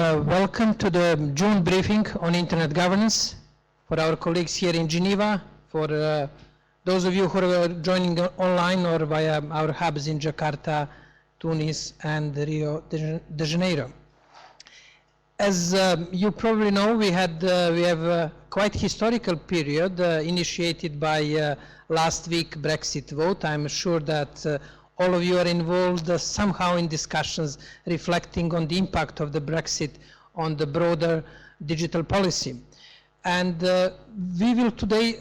Welcome to the June briefing on Internet governance for our colleagues here in Geneva, for those of you who are joining online or via our hubs in Jakarta, Tunis, and Rio de Janeiro. As you probably know, we have a quite historical period initiated by last week Brexit vote. I'm sure that all of you are involved somehow in discussions reflecting on the impact of the Brexit on the broader digital policy. And we will today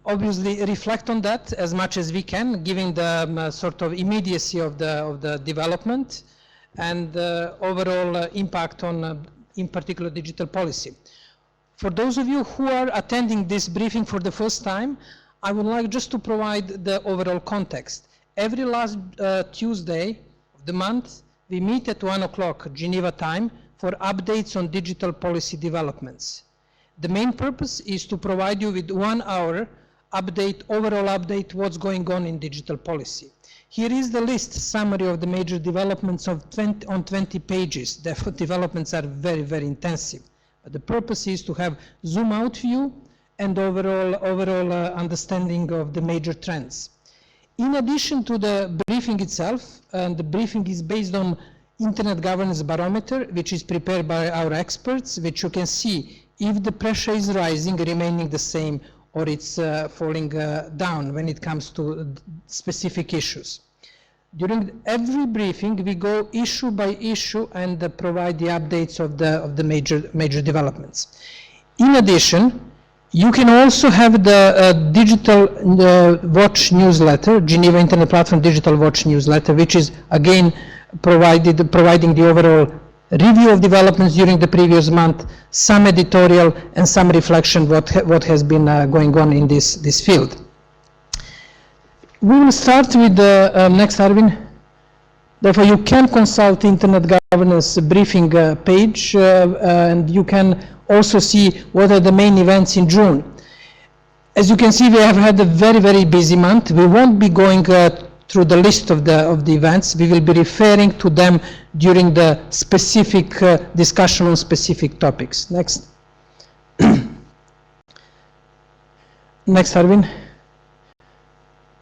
obviously reflect on that as much as we can, given the sort of immediacy of the development and overall impact on, in particular, digital policy. For those of you who are attending this briefing for the first time, I would like just to provide the overall context. Every last Tuesday of the month, we meet at 1 o'clock Geneva time for updates on digital policy developments. The main purpose is to provide you with 1 hour update, overall update, what's going on in digital policy. Here is the list summary of the major developments on 20 pages. The developments are very, very intensive. But the purpose is to have zoom out view and overall understanding of the major trends. In addition to the briefing itself, and the briefing is based on Internet Governance Barometer, which is prepared by our experts, which you can see if the pressure is rising, remaining the same, or it's falling down when it comes to specific issues. During every briefing, we go issue by issue and provide the updates of the major developments. In addition, you can also have the Digital Watch newsletter, Geneva Internet Platform Digital Watch newsletter, which is again providing the overall review of developments during the previous month, some editorial and some reflection what has been going on in this field. We will start with the next, Arvin. Therefore, you can consult Internet Governance briefing page, and you can also see what are the main events in June. As you can see, we have had a very, very busy month. We won't be going through the list of the events. We will be referring to them during the specific discussion on specific topics. Next. Next, Arvin.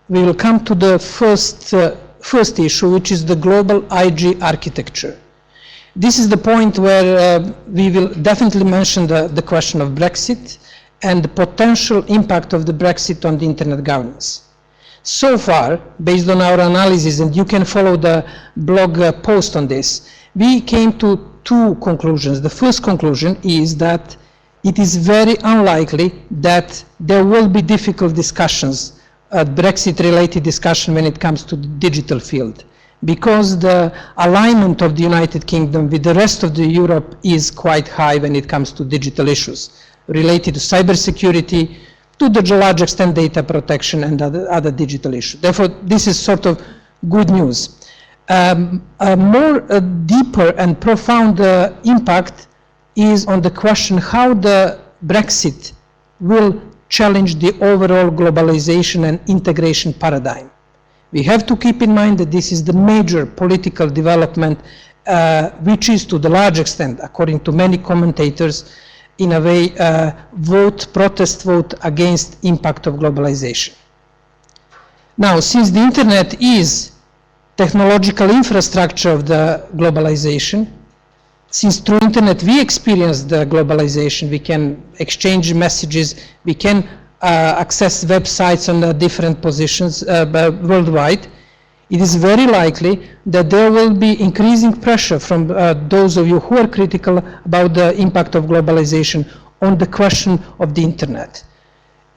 We will come to the first issue, which is the global IG architecture. This is the point where we will definitely mention the question of Brexit and the potential impact of the Brexit on the Internet governance. So far, based on our analysis, and you can follow the blog post on this, we came to two conclusions. The first conclusion is that it is very unlikely that there will be difficult discussions, Brexit-related discussion when it comes to the digital field, because the alignment of the United Kingdom with the rest of Europe is quite high when it comes to digital issues related to cybersecurity, to the large extent data protection and other digital issues. Therefore, this is sort of good news. A more deeper and profound impact is on the question how the Brexit will challenge the overall globalization and integration paradigm. We have to keep in mind that this is the major political development which is to the large extent, according to many commentators, in a way protest vote against impact of globalization. Now, since the internet is technological infrastructure of the globalization, since through internet we experience the globalization, we can exchange messages, we can access websites on different positions worldwide, it is very likely that there will be increasing pressure from those of you who are critical about the impact of globalization on the question of the internet.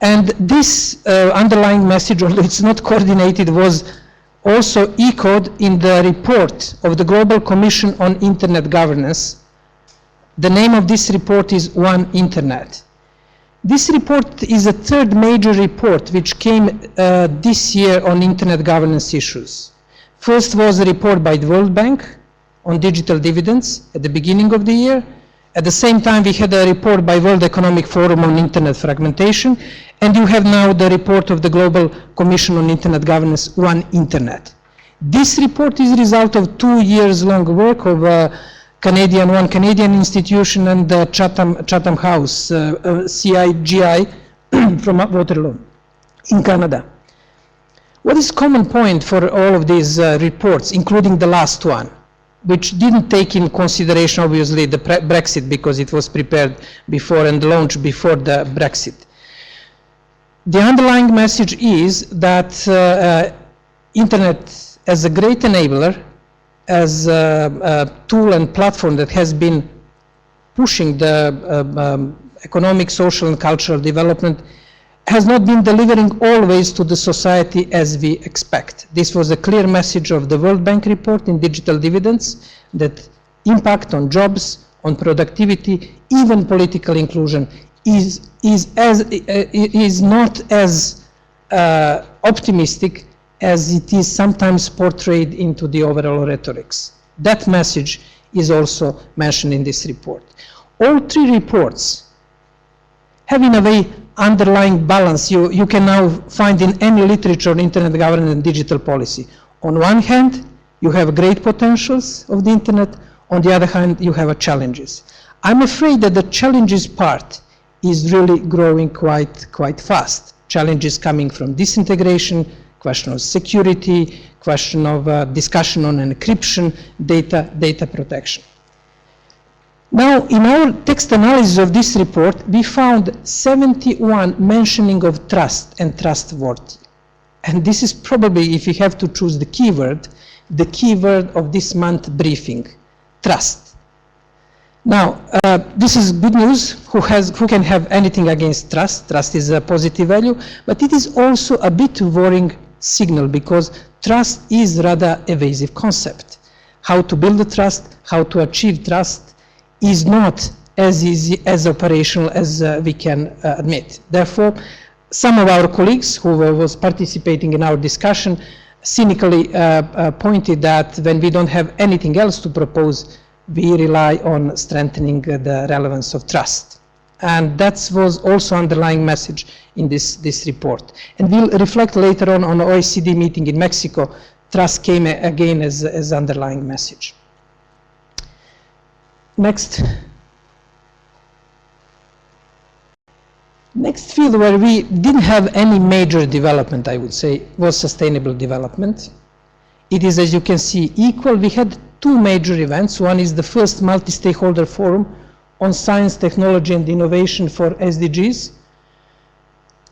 And this underlying message, although it's not coordinated, was also echoed in the report of the Global Commission on Internet Governance. The name of this report is One Internet. This report is the third major report which came this year on internet governance issues. First was a report by the World Bank on digital dividends at the beginning of the year. At the same time, we had a report by World Economic Forum on internet fragmentation, and you have now the report of the Global Commission on Internet Governance, One Internet. This report is a result of 2 years long work of one Canadian institution, and the Chatham House, CIGI, from Waterloo in Canada. What is common point for all of these reports, including the last one, which didn't take in consideration, obviously, the Brexit, because it was prepared before and launched before the Brexit? The underlying message is that Internet as a great enabler, as a tool and platform that has been pushing the economic, social, and cultural development, has not been delivering always to the society as we expect. This was a clear message of the World Bank report in Digital Dividends, that impact on jobs, on productivity, even political inclusion is not as optimistic as it is sometimes portrayed into the overall rhetorics. That message is also mentioned in this report. All three reports have, in a way, underlying balance you can now find in any literature on internet governance and digital policy. On one hand, you have great potentials of the internet. On the other hand, you have challenges. I'm afraid that the challenges part is really growing quite fast. Challenges coming from disintegration, question of security, question of discussion on encryption, data protection. Now, in our text analysis of this report, we found 71 mentioning of trust and trustworthy. And this is probably, if you have to choose the keyword of this month briefing, trust. Now, this is good news. Who can have anything against trust? Trust is a positive value, but it is also a bit worrying signal, because trust is rather evasive concept. How to build the trust, how to achieve trust, is not as easy, as operational as we can admit. Therefore, some of our colleagues who was participating in our discussion cynically pointed that when we don't have anything else to propose, we rely on strengthening the relevance of trust. And that was also underlying message in this report. And we'll reflect later on the OECD meeting in Mexico. Trust came again as underlying message. Next field where we didn't have any major development, I would say, was sustainable development. It is, as you can see, equal. We had two major events. One is the first multi-stakeholder forum on science, technology, and innovation for SDGs,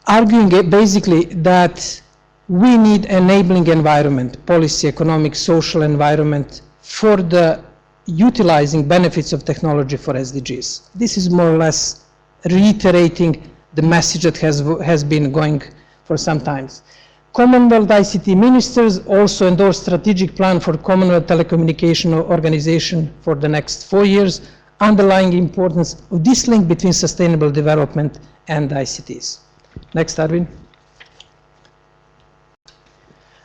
arguing basically that we need enabling environment, policy, economic, social environment for the utilizing benefits of technology for SDGs. This is more or less reiterating the message that has been going for some time. Commonwealth ICT ministers also endorsed strategic plan for Commonwealth Telecommunication Organization for the next 4 years, underlying importance of this link between sustainable development and ICTs. Next, Arvin.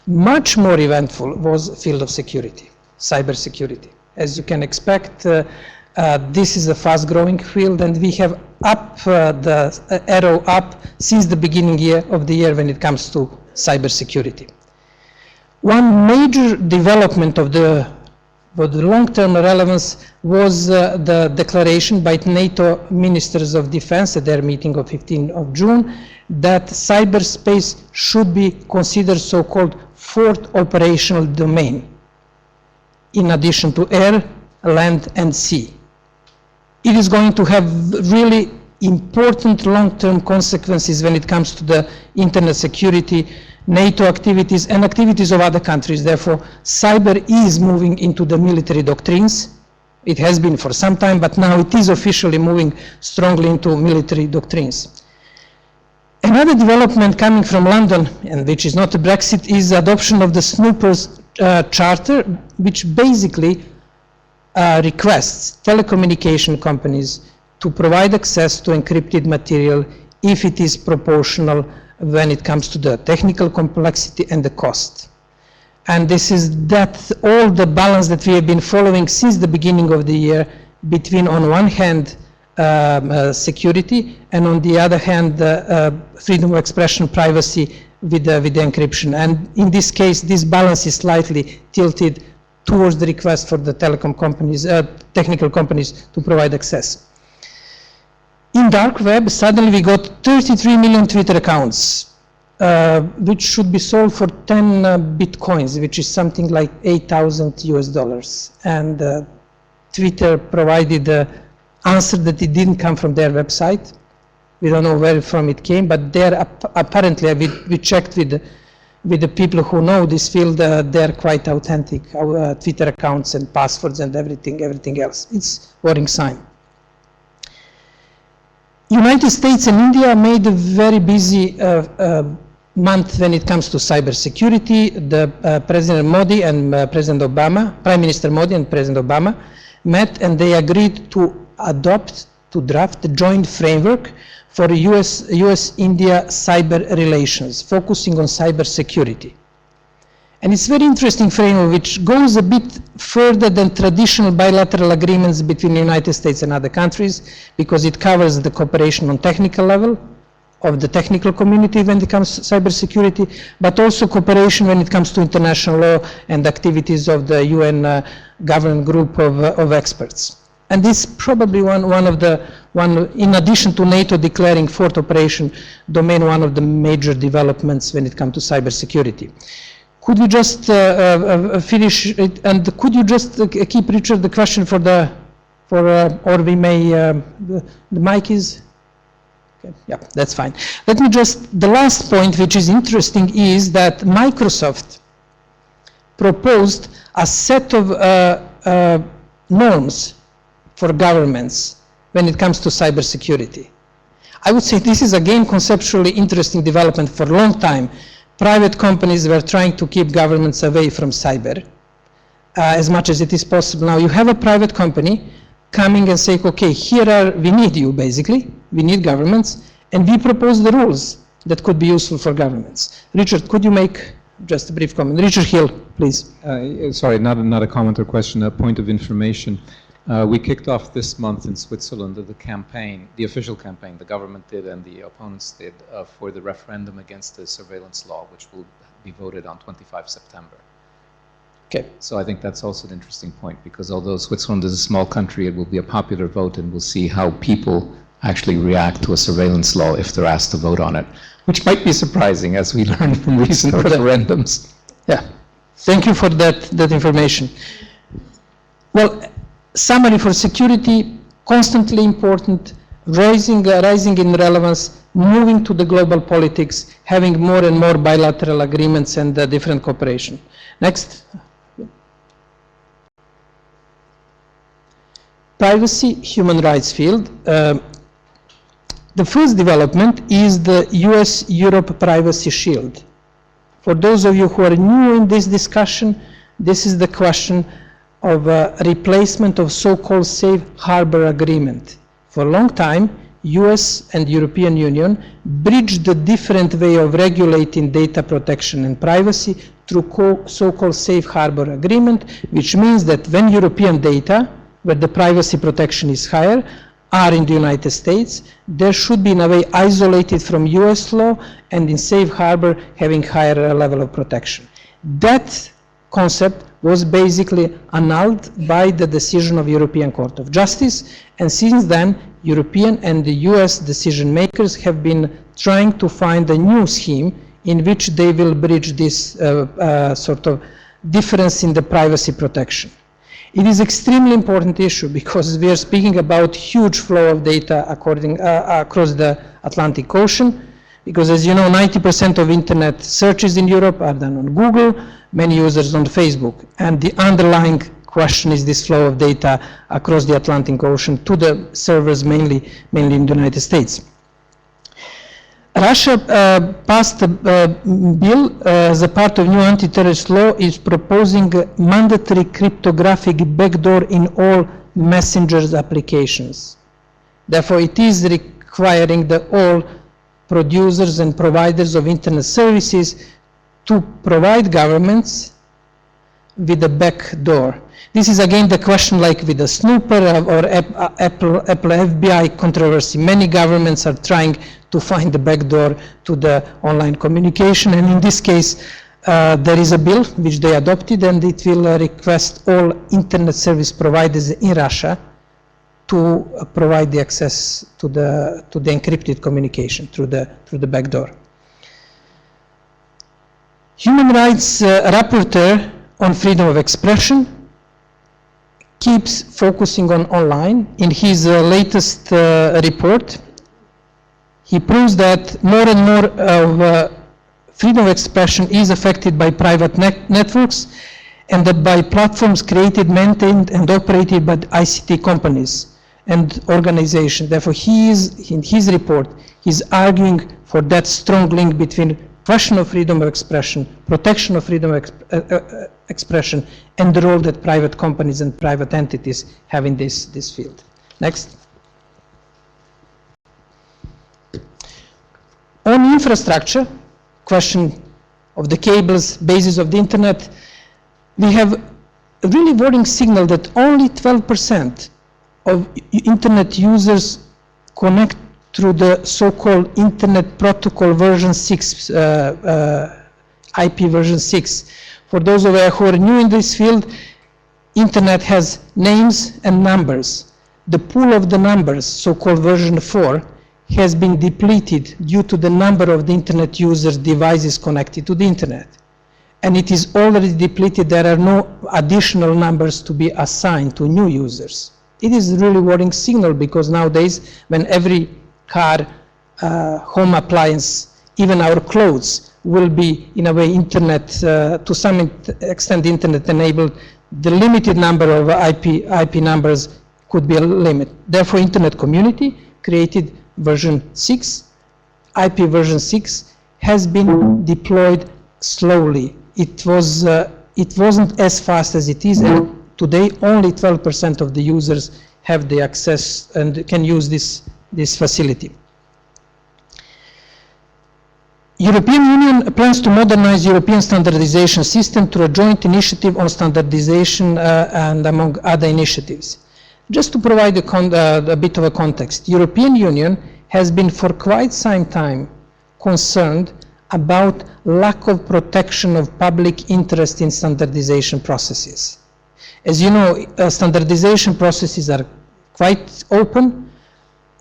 Much more eventful was field of security, cybersecurity. As you can expect, this is a fast-growing field, and we have up the arrow up since the beginning of the year when it comes to cybersecurity. One major development of the long-term relevance was the declaration by NATO ministers of defense at their meeting of 15th of June that cyberspace should be considered so-called fourth operational domain, in addition to air, land, and sea. It is going to have really important long-term consequences when it comes to the internet security, NATO activities, and activities of other countries. Therefore, cyber is moving into the military doctrines. It has been for some time, but now it is officially moving strongly into military doctrines. Another development coming from London, and which is not a Brexit, is adoption of the Snoopers Charter, which basically requests telecommunication companies to provide access to encrypted material if it is proportional when it comes to the technical complexity and the cost. And this is all the balance that we have been following since the beginning of the year between, on one hand, security, and on the other hand, freedom of expression, privacy with the encryption. And in this case, this balance is slightly tilted towards the request for the telecom companies, technical companies to provide access. In dark web, suddenly we got 33 million Twitter accounts, which should be sold for 10 Bitcoins, which is something like $8,000. And Twitter provided the answer that it didn't come from their website. We don't know where from it came, but they're apparently, we checked with the people who know this field, they're quite authentic, Twitter accounts and passwords and everything else. It's a worrying sign. United States and India made a very busy month when it comes to cybersecurity. The President Modi and President Obama, Prime Minister Modi and President Obama met, and they agreed to draft the joint framework for US-India cyber relations, focusing on cybersecurity. And it's a very interesting framework which goes a bit further than traditional bilateral agreements between the United States and other countries, because it covers the cooperation on technical level of the technical community when it comes to cybersecurity, but also cooperation when it comes to international law and activities of the UN government group of experts. And this is probably one, in addition to NATO declaring fourth operation domain, one of the major developments when it comes to cybersecurity. Could we just finish it, and could you just keep, Richard, the question or we may, the mic is, okay, yeah, that's fine. Let me just, the last point which is interesting is that Microsoft proposed a set of norms for governments when it comes to cybersecurity. I would say this is again conceptually interesting development. For a long time, private companies were trying to keep governments away from cyber as much as it is possible. Now you have a private company coming and saying, okay, we need you basically, we need governments, and we propose the rules that could be useful for governments. Richard, could you make just a brief comment? Richard Hill, please. Sorry, not a comment or question, a point of information. We kicked off this month in Switzerland the campaign, the official campaign, the government did and the opponents did, for the referendum against the surveillance law, which will be voted on 25 September. Okay. So I think that's also an interesting point, because although Switzerland is a small country, it will be a popular vote, and we'll see how people actually react to a surveillance law if they're asked to vote on it, which might be surprising, as we learned from recent referendums. Yeah, thank you for that information. Well, summary for security, constantly important, rising in relevance, moving to the global politics, having more and more bilateral agreements and different cooperation. Next. Privacy, human rights field. The first development is the US-Europe Privacy Shield. For those of you who are new in this discussion, this is the question of replacement of so-called safe harbor agreement. For a long time, US and European Union bridged the different way of regulating data protection and privacy through so-called safe harbor agreement, which means that when European data, where the privacy protection is higher, are in the United States, there should be in a way isolated from US law and in safe harbor having higher level of protection. That concept was basically annulled by the decision of European Court of Justice, and since then European and the US decision makers have been trying to find a new scheme in which they will bridge this sort of difference in the privacy protection. It is extremely important issue because we are speaking about huge flow of data across the Atlantic Ocean, because as you know, 90% of internet searches in Europe are done on Google, many users on Facebook, and the underlying question is this flow of data across the Atlantic Ocean to the servers mainly in the United States. Russia passed a bill as a part of new anti-terrorist law is proposing mandatory cryptographic backdoor in all messengers applications. Therefore, it is requiring all producers and providers of internet services to provide governments with a backdoor. This is again the question like with the Snooper or Apple FBI controversy. Many governments are trying to find the backdoor to the online communication, and in this case, there is a bill which they adopted, and it will request all internet service providers in Russia to provide the access to the encrypted communication through the backdoor. Human rights rapporteur on freedom of expression keeps focusing on online. In his latest report, he proves that more and more of freedom of expression is affected by private networks, and that by platforms created, maintained, and operated by ICT companies and organizations. Therefore, in his report, he's arguing for that strong link between question of freedom of expression, protection of freedom of expression, and the role that private companies and private entities have in this field. Next. On infrastructure, question of the cables, basis of the internet, we have a really worrying signal that only 12% of internet users connect through the so-called Internet Protocol version 6, IP version 6. For those of you who are new in this field, internet has names and numbers. The pool of the numbers, so-called version 4, has been depleted due to the number of the internet users' devices connected to the internet. And it is already depleted. There are no additional numbers to be assigned to new users. It is a really worrying signal, because nowadays, when every car, home appliance, even our clothes will be in a way internet, to some extent internet enabled, the limited number of IP numbers could be a limit. Therefore, internet community created version 6, IP version 6, has been deployed slowly. It wasn't as fast as it is, and today only 12% of the users have the access and can use this facility. European Union plans to modernize European standardization system through a joint initiative on standardization and among other initiatives. Just to provide a bit of a context, European Union has been for quite some time concerned about lack of protection of public interest in standardization processes. As you know, standardization processes are quite open.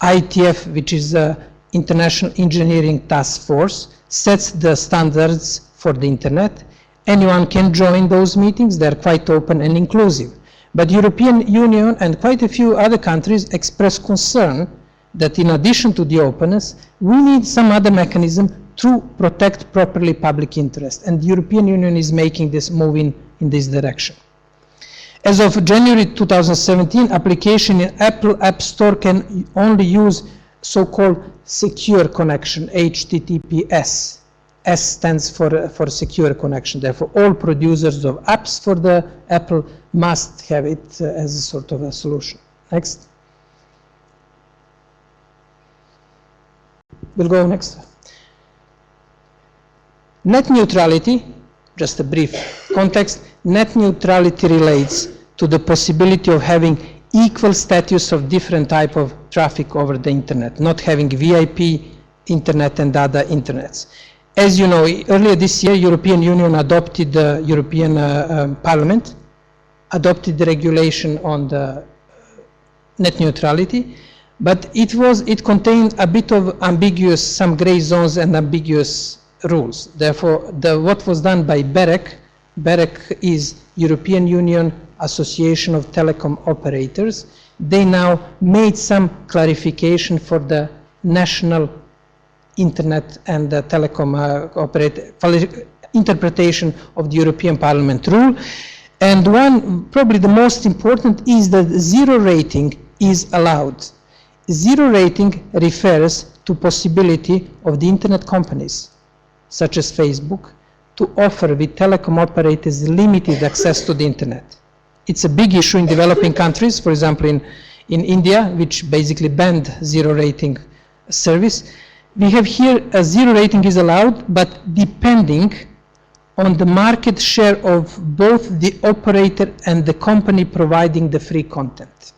IETF, which is the International Engineering Task Force, sets the standards for the internet. Anyone can join those meetings. They're quite open and inclusive. But European Union and quite a few other countries express concern that in addition to the openness, we need some other mechanism to protect properly public interest. And the European Union is making this move in this direction. As of January 2017, application in Apple App Store can only use so-called secure connection, HTTPS. S stands for secure connection. Therefore, all producers of apps for the Apple must have it as a sort of a solution. Next. We'll go next. Net neutrality, just a brief context. Net neutrality relates to the possibility of having equal status of different type of traffic over the internet, not having VIP internet and other internets. As you know, earlier this year, European Union adopted the European Parliament, adopted the regulation on the net neutrality, but it contained a bit of ambiguous, some gray zones and ambiguous rules. Therefore, what was done by BEREC is European Union Association of Telecom Operators. They now made some clarification for the national internet and the telecom interpretation of the European Parliament rule. And one, probably the most important, is that zero rating is allowed. Zero rating refers to possibility of the internet companies, such as Facebook, to offer with telecom operators limited access to the internet. It's a big issue in developing countries, for example, in India, which basically banned zero rating service. We have here a zero rating is allowed, but depending on the market share of both the operator and the company providing the free content.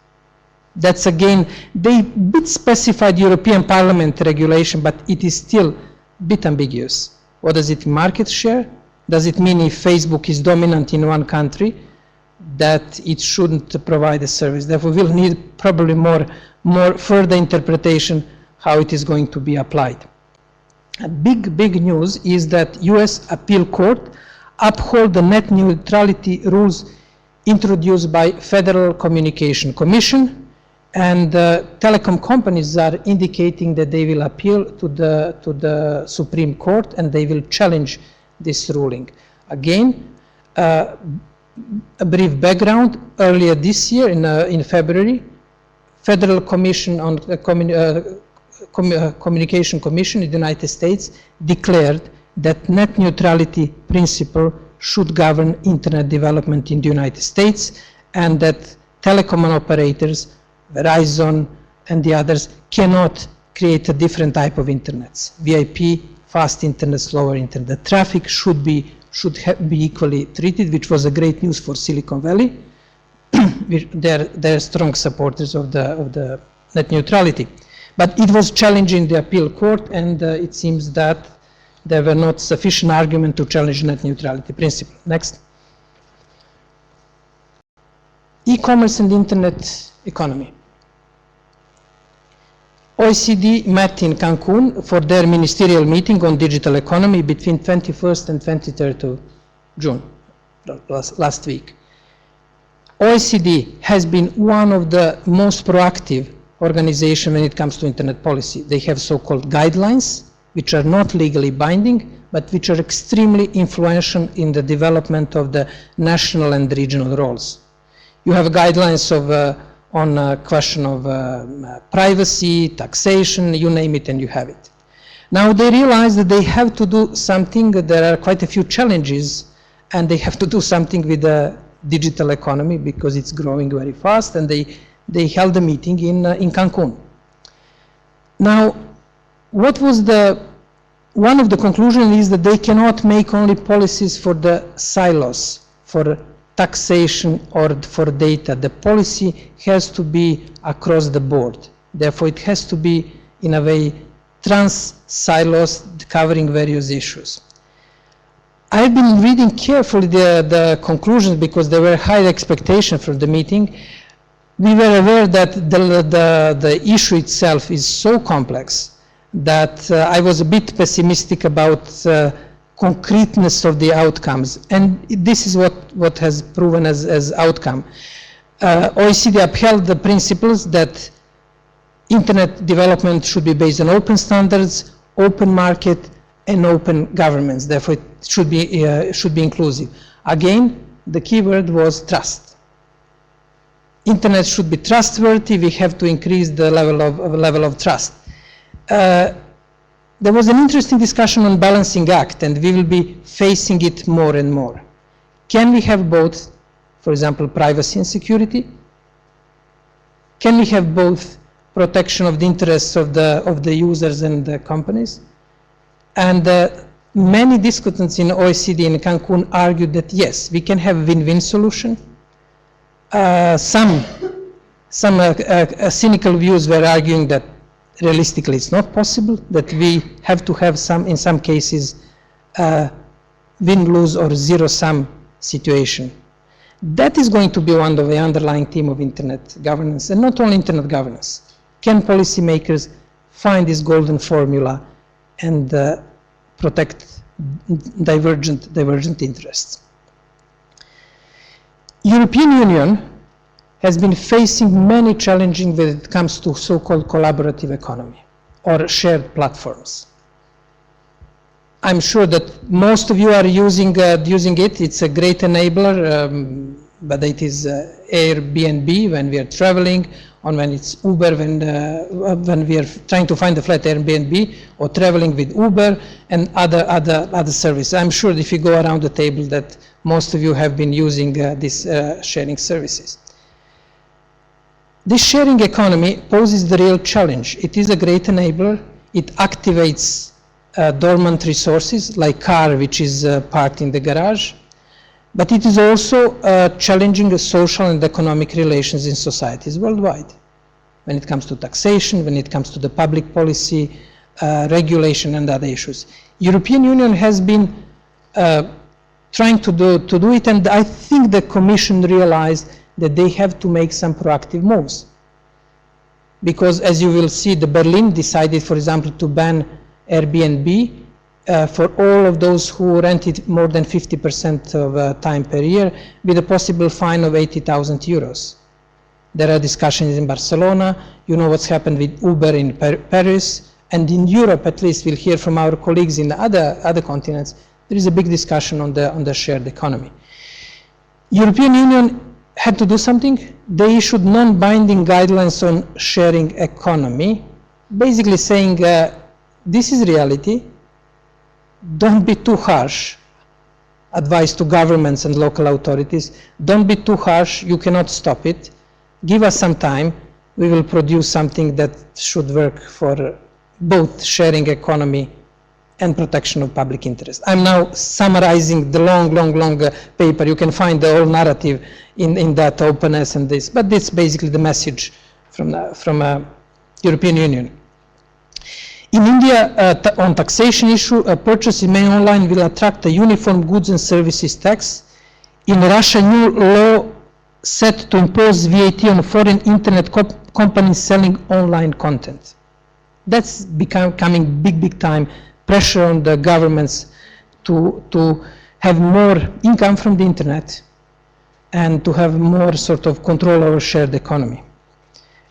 That's again, they bit specified European Parliament regulation, but it is still a bit ambiguous. What does it mean, market share? Does it mean if Facebook is dominant in one country that it shouldn't provide a service? Therefore, we'll need probably more further interpretation how it is going to be applied. A big news is that US Appeal Court uphold the net neutrality rules introduced by Federal Communication Commission, and telecom companies are indicating that they will appeal to the Supreme Court and they will challenge this ruling. Again, a brief background: earlier this year, in February, Federal Commission on Communication Commission in the United States declared that net neutrality principle should govern internet development in the United States, and that telecom operators, Verizon and the others, cannot create a different type of internets, VIP, fast internet, slower internet. The traffic should be equally treated, which was a great news for Silicon Valley. They're strong supporters of the net neutrality. But it was challenging the appeal court, and it seems that there were not sufficient argument to challenge net neutrality principle. Next. E-commerce and internet economy. OECD met in Cancun for their ministerial meeting on digital economy between 21st and 23rd of June, last week. OECD has been one of the most proactive organizations when it comes to internet policy. They have so-called guidelines, which are not legally binding, but which are extremely influential in the development of the national and regional roles. You have guidelines on a question of privacy, taxation, you name it, and you have it. Now they realize that they have to do something. There are quite a few challenges, and they have to do something with the digital economy because it's growing very fast, and they held a meeting in Cancun. Now, what was one of the conclusions is that they cannot make only policies for the silos, for taxation or for data. The policy has to be across the board. Therefore, it has to be, in a way, trans-silos covering various issues. I've been reading carefully the conclusions because there were high expectations from the meeting. We were aware that the issue itself is so complex that I was a bit pessimistic about concreteness of the outcomes, and this is what has proven as outcome. OECD upheld the principles that internet development should be based on open standards, open market, and open governments. Therefore, it should be inclusive. Again, the key word was trust. Internet should be trustworthy. We have to increase the level of trust. There was an interesting discussion on balancing act, and we will be facing it more and more. Can we have both, for example, privacy and security? Can we have both protection of the interests of the users and the companies? And many discutants in OECD in Cancun argued that yes, we can have a win-win solution. Some cynical views were arguing that realistically it's not possible, that we have to have in some cases, win-lose or zero-sum situation. That is going to be one of the underlying theme of internet governance, and not only internet governance. Can policymakers find this golden formula and protect divergent interests? European Union has been facing many challenges when it comes to so-called collaborative economy or shared platforms. I'm sure that most of you are using it. It's a great enabler, but it is Airbnb when we are traveling, or when it's Uber when we are trying to find a flat, Airbnb, or traveling with Uber and other services. I'm sure if you go around the table that most of you have been using these sharing services. This sharing economy poses the real challenge. It is a great enabler. It activates dormant resources like car, which is parked in the garage. But it is also challenging the social and economic relations in societies worldwide. When it comes to taxation, when it comes to the public policy, regulation and other issues. European Union has been trying to do it, and I think the Commission realized that they have to make some proactive moves. Because as you will see, the Berlin decided, for example, to ban Airbnb for all of those who rented more than 50% of time per year, with a possible fine of 80,000 euros. There are discussions in Barcelona. You know what's happened with Uber in Paris, and in Europe, at least, we'll hear from our colleagues in the other continents. There is a big discussion on the shared economy. European Union had to do something. They issued non-binding guidelines on sharing economy, basically saying this is reality. Don't be too harsh. Advice to governments and local authorities. Don't be too harsh. You cannot stop it. Give us some time. We will produce something that should work for both sharing economy and protection of public interest. I'm now summarizing the long paper. You can find the whole narrative in that openness and this, but this is basically the message from European Union. In India, on taxation issue, a purchase made online will attract a uniform goods and services tax. In Russia, new law set to impose VAT on foreign internet companies selling online content. That's becoming big time pressure on the governments to have more income from the internet and to have more sort of control over shared economy.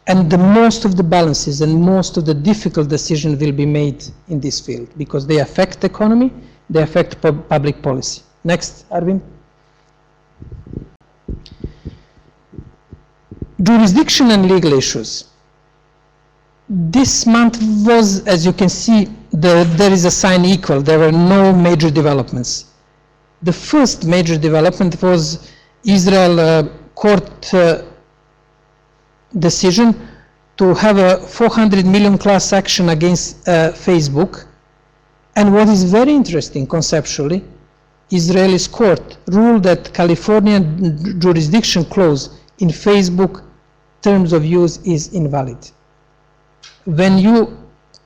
And the most of the balances and most of the difficult decisions will be made in this field because they affect the economy, they affect public policy. Next, Arvind. Jurisdiction and legal issues. This month was, as you can see, there is a sign equal. There were no major developments. The first major development was Israel court decision to have a 400 million class action against Facebook. And what is very interesting conceptually, Israel's court ruled that Californian jurisdiction clause in Facebook terms of use is invalid. When you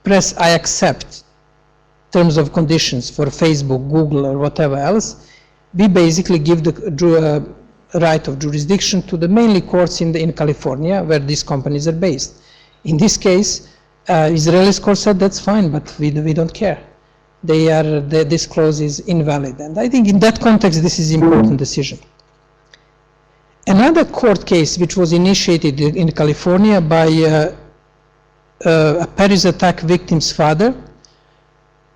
press I accept terms of conditions for Facebook, Google, or whatever else, we basically give the right of jurisdiction to the mainly courts in California where these companies are based. In this case, Israeli court said that's fine, but we don't care. This clause is invalid. And I think in that context, this is an important decision. Another court case which was initiated in California by a Paris attack victim's father,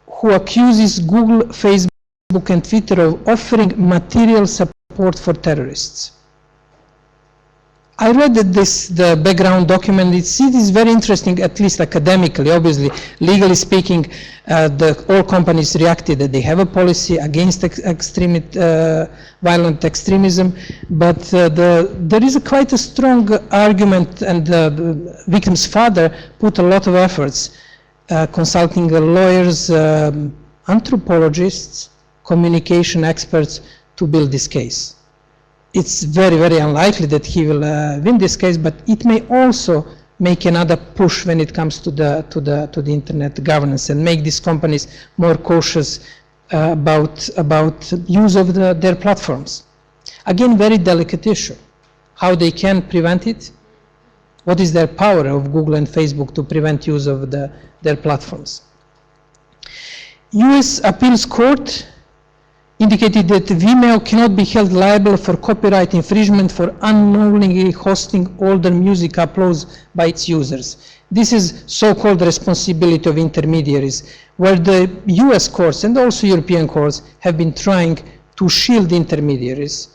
who accuses Google, Facebook, and Twitter of offering material support for terrorists. I read the background document. It is very interesting, at least academically. Obviously, legally speaking, all companies reacted that they have a policy against violent extremism, but there is quite a strong argument, and the victim's father put a lot of efforts consulting lawyers, anthropologists, communication experts to build this case. It's very unlikely that he will win this case, but it may also make another push when it comes to the internet governance and make these companies more cautious about use of their platforms. Again, very delicate issue. How they can prevent it? What is their power of Google and Facebook to prevent use of their platforms? US Appeals Court indicated that Vimeo cannot be held liable for copyright infringement for unknowingly hosting older music uploads by its users. This is so-called responsibility of intermediaries, where the US courts and also European courts have been trying to shield intermediaries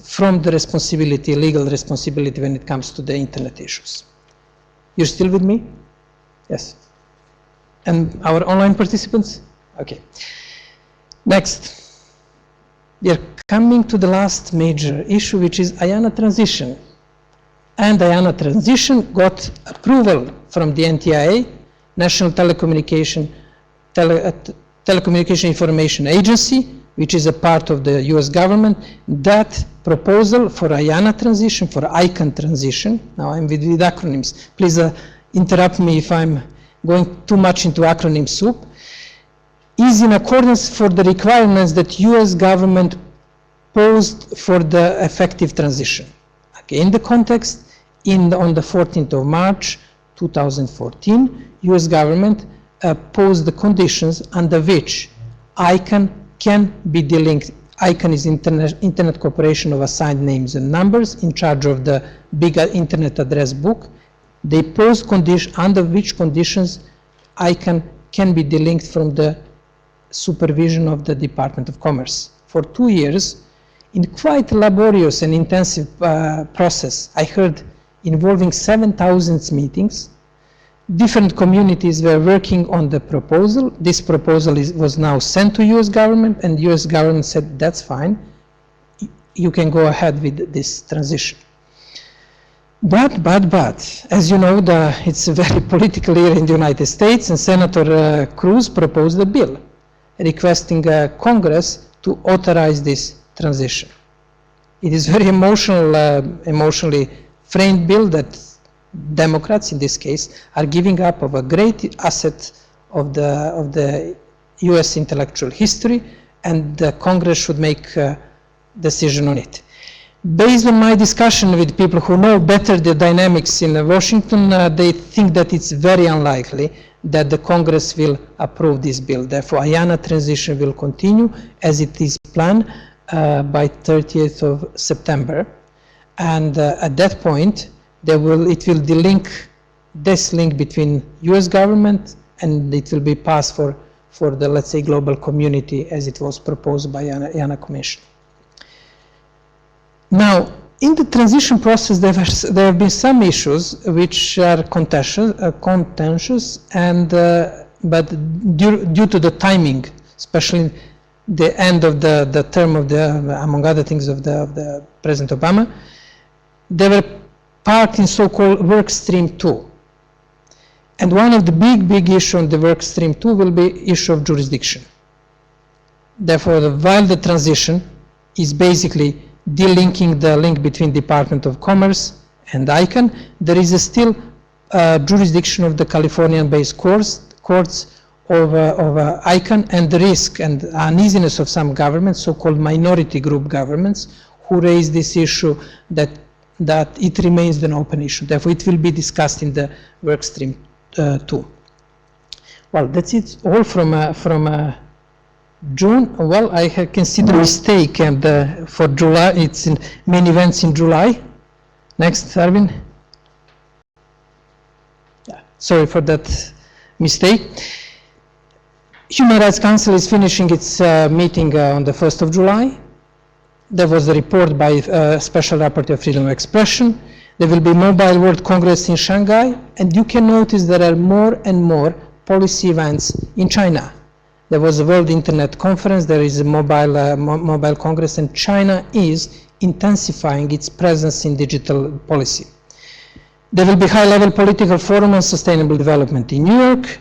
from the responsibility, legal responsibility when it comes to the internet issues. You're still with me? Yes. And our online participants? Okay. Next, we are coming to the last major issue, which is IANA transition. And IANA transition got approval from the NTIA, National Telecommunication Information Agency, which is a part of the US government. That proposal for IANA transition, for ICANN transition, now I'm with acronyms, please interrupt me if I'm going too much into acronym soup, is in accordance for the requirements that US government posed for the effective transition. Again, the context, on the 14th of March 2014, US government posed the conditions under which ICANN can be delinked. ICANN is Internet Corporation of Assigned Names and Numbers in charge of the big Internet address book. They pose conditions under which conditions ICANN can be delinked from the supervision of the Department of Commerce. For 2 years, in quite laborious and intensive process, I heard involving 7,000 meetings, different communities were working on the proposal. This proposal was now sent to US government, and US government said, that's fine, you can go ahead with this transition. But, as you know, it's very political here in the United States, and Senator Cruz proposed a bill requesting Congress to authorize this transition. It is very emotionally framed bill that Democrats, in this case, are giving up of a great asset of the US intellectual history, and the Congress should make a decision on it. Based on my discussion with people who know better the dynamics in Washington, they think that it's very unlikely that the Congress will approve this bill. Therefore, IANA transition will continue as it is planned by 30th of September. And at that point, it will delink this link between US government, and it will be passed for the, let's say, global community as it was proposed by IANA Commission. Now, in the transition process, there have been some issues which are contentious, and but due to the timing, especially the end of the term of among other things, of the President Obama, they were part in so-called work stream 2. And one of the big issues on the work stream 2 will be issue of jurisdiction. Therefore, while the transition is basically delinking the link between Department of Commerce and ICANN, there is still jurisdiction of the Californian-based courts over ICANN, and the risk and uneasiness of some governments, so-called minority group governments, who raise this issue that it remains an open issue. Therefore, it will be discussed in the work stream 2. Well, that's it all from June. Well, I can see the mistake, and for July, it's in main events in July. Next, Arvin. Yeah, sorry for that mistake. Human Rights Council is finishing its meeting on the 1st of July. There was a report by Special Rapporteur Freedom of Expression. There will be Mobile World Congress in Shanghai, and you can notice there are more and more policy events in China. There was a World Internet Conference, there is a mobile Congress, and China is intensifying its presence in digital policy. There will be high-level political forum on sustainable development in New York.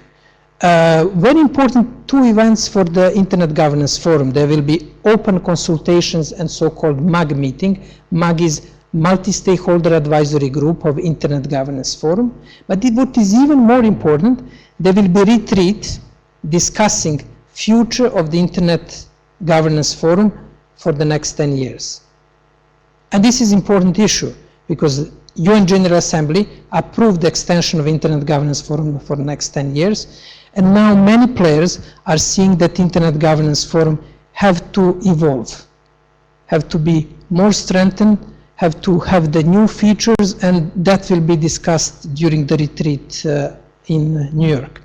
Very important 2 events for the Internet Governance Forum. There will be open consultations and so-called MAG meeting. MAG is Multi-Stakeholder Advisory Group of Internet Governance Forum. But what is even more important, there will be retreat discussing future of the Internet Governance Forum for the next 10 years. And this is an important issue because UN General Assembly approved the extension of Internet Governance Forum for the next 10 years. And now many players are seeing that Internet Governance Forum have to evolve, have to be more strengthened, have to have the new features, and that will be discussed during the retreat in New York.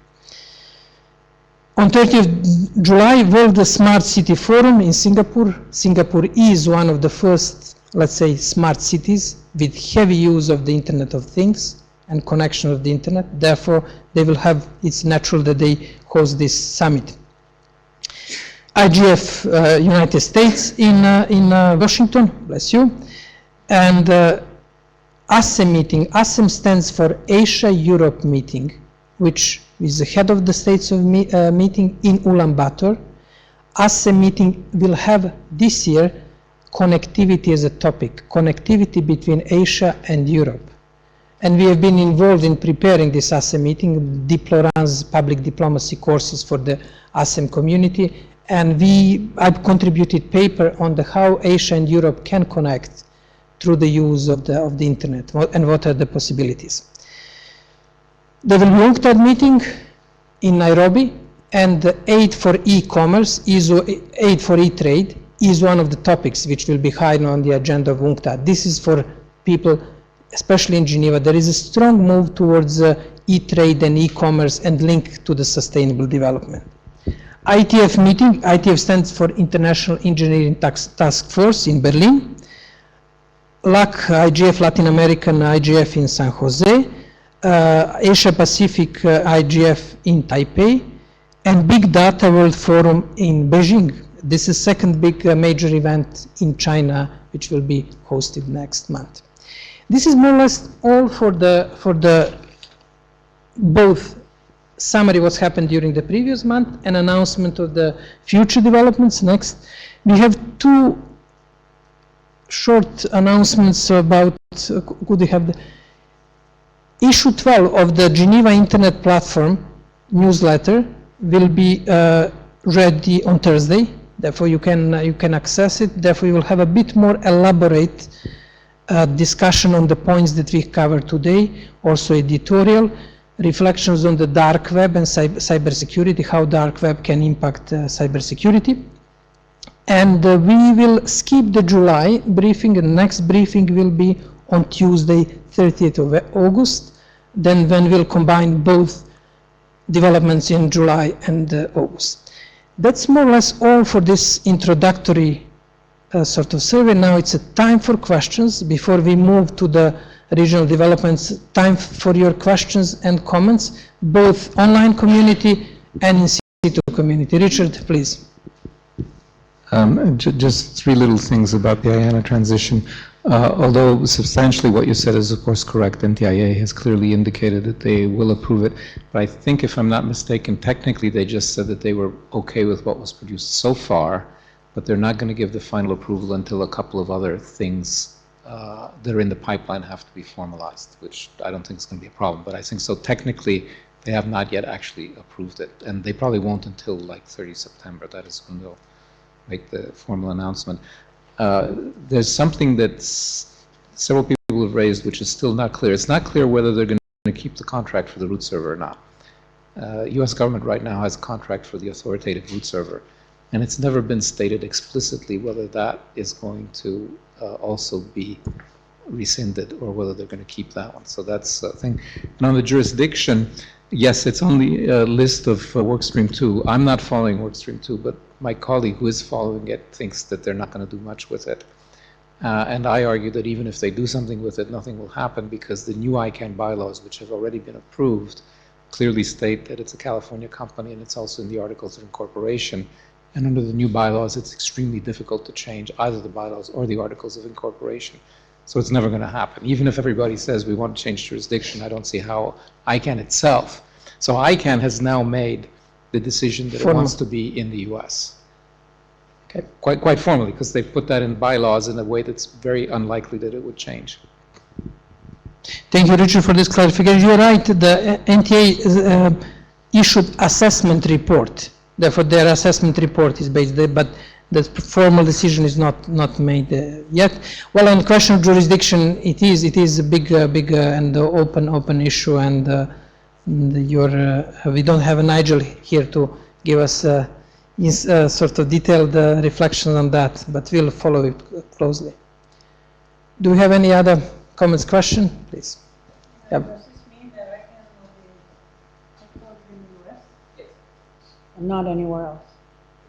On 30th July, World Smart City Forum in Singapore. Singapore is one of the first, let's say, smart cities with heavy use of the Internet of Things and connection of the Internet. Therefore, they will have, it's natural that they host this summit. IGF, United States in Washington, bless you. And ASEM meeting. ASEM stands for Asia-Europe meeting, which is the head of the states of meeting in Ulaanbaatar. ASEM meeting will have this year connectivity as a topic, connectivity between Asia and Europe. And we have been involved in preparing this ASEM meeting. Diplo runs public diplomacy courses for the ASEM community. And I've contributed paper on how Asia and Europe can connect through the use of the internet and what are the possibilities. There will be a UNCTAD meeting in Nairobi, and aid for e-commerce, aid for e-trade, is one of the topics which will be high on the agenda of UNCTAD. This is for people, especially in Geneva. There is a strong move towards e-trade and e-commerce and link to the sustainable development. ITF meeting, ITF stands for International Engineering Task Force in Berlin. LAC, IGF, Latin American IGF in San Jose. Asia Pacific IGF in Taipei. And Big Data World Forum in Beijing. This is second big major event in China, which will be hosted next month. This is more or less all for the both summary what's happened during the previous month and announcement of the future developments. Next, we have two short announcements about, could we have the issue 12 of the Geneva Internet Platform newsletter will be ready on Thursday. Therefore, you can access it. Therefore, you will have a bit more elaborate discussion on the points that we covered today. Also, editorial reflections on the dark web and cybersecurity, how dark web can impact cybersecurity. And we will skip the July briefing, and the next briefing will be on Tuesday, 30th of August. Then we'll combine both developments in July and August. That's more or less all for this introductory sort of survey. Now it's a time for questions. Before we move to the regional developments, time for your questions and comments, both online community and in situ community. Richard, please. Just three little things about the IANA transition. Although substantially what you said is of course correct, NTIA has clearly indicated that they will approve it. But I think, if I'm not mistaken, technically they just said that they were okay with what was produced so far, but they're not going to give the final approval until a couple of other things that are in the pipeline have to be formalized, which I don't think is going to be a problem. But I think so technically they have not yet actually approved it, and they probably won't until like 30 September. That is when they'll make the formal announcement. There's something that several people have raised which is still not clear. It's not clear whether they're going to keep the contract for the root server or not. US government right now has a contract for the authoritative root server, and it's never been stated explicitly whether that is going to also be rescinded or whether they're going to keep that one. So that's a thing. And on the jurisdiction, yes, it's on the list of workstream 2. I'm not following workstream 2, but my colleague who is following it thinks that they're not going to do much with it. And I argue that even if they do something with it, nothing will happen, because the new ICANN bylaws, which have already been approved, clearly state that it's a California company, and it's also in the Articles of Incorporation. And under the new bylaws, it's extremely difficult to change either the bylaws or the Articles of Incorporation. So it's never going to happen. Even if everybody says we want to change jurisdiction, I don't see how ICANN itself. So ICANN has now made the decision that it wants to be in the US. Okay, quite formally, because they've put that in bylaws in a way that's very unlikely that it would change. Thank you, Richard, for this clarification. You're right, the NTA issued assessment report. Therefore, their assessment report is based there, but the formal decision is not made yet. Well, on question of jurisdiction, it is a big and open issue, and we don't have a Nigel here to give us sort of detailed reflections on that, but we'll follow it closely. Do we have any other comments, question, please? Yeah. Does this mean that ICANN will be headquartered in the US? Yes. And not anywhere else?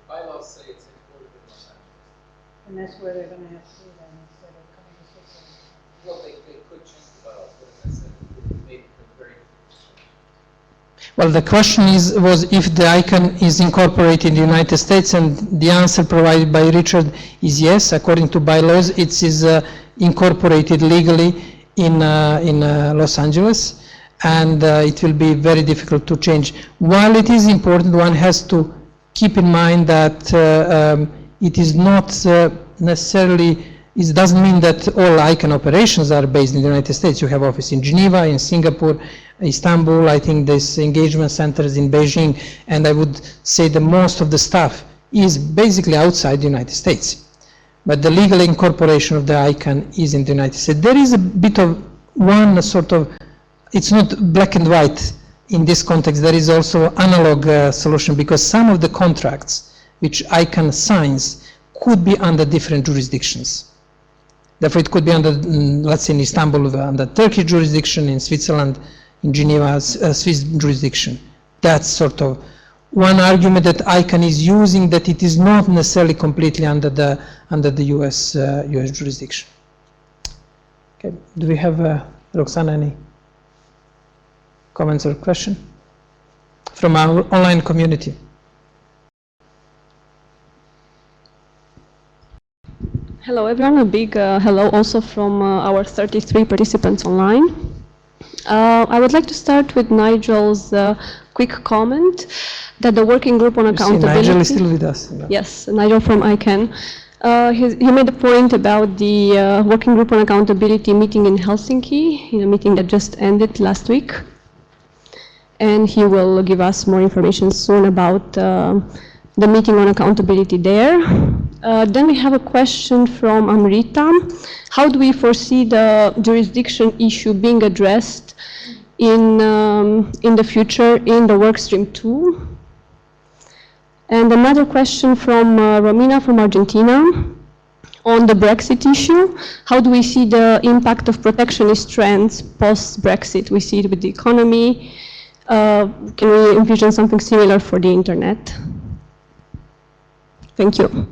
The bylaws say it's headquartered in Los Angeles. And that's where they're going to have to do that instead of coming to Switzerland? Well, they could change the bylaws, but as I said, it made it very difficult. Well, the question was if the ICANN is incorporated in the United States, and the answer provided by Richard is yes. According to bylaws, it is incorporated legally in Los Angeles, and it will be very difficult to change. While it is important, one has to keep in mind that it is not necessarily It doesn't mean that all ICANN operations are based in the United States. You have office in Geneva, in Singapore, Istanbul, I think there's engagement centers in Beijing, and I would say that most of the staff is basically outside the United States. But the legal incorporation of the ICANN is in the United States. There is a bit of one sort of, it's not black and white in this context, there is also analog solution, because some of the contracts which ICANN signs could be under different jurisdictions. Therefore, it could be under, let's say in Istanbul, under Turkish jurisdiction, in Switzerland, in Geneva, Swiss jurisdiction. That's sort of one argument that ICANN is using, that it is not necessarily completely under the US jurisdiction. Okay, do we have, Roxana, any comments or question from our online community? Hello everyone, a big hello also from our 33 participants online. I would like to start with Nigel's quick comment that the working group on accountability... Nigel is still with us. Yeah. Yes, Nigel from ICANN. He made a point about the working group on accountability meeting in Helsinki, in a meeting that just ended last week. And he will give us more information soon about the meeting on accountability there. Then we have a question from Amrita. How do we foresee the jurisdiction issue being addressed in the future in the workstream 2? And another question from Romina from Argentina on the Brexit issue. How do we see the impact of protectionist trends post-Brexit? We see it with the economy. Can we envision something similar for the internet? Thank you.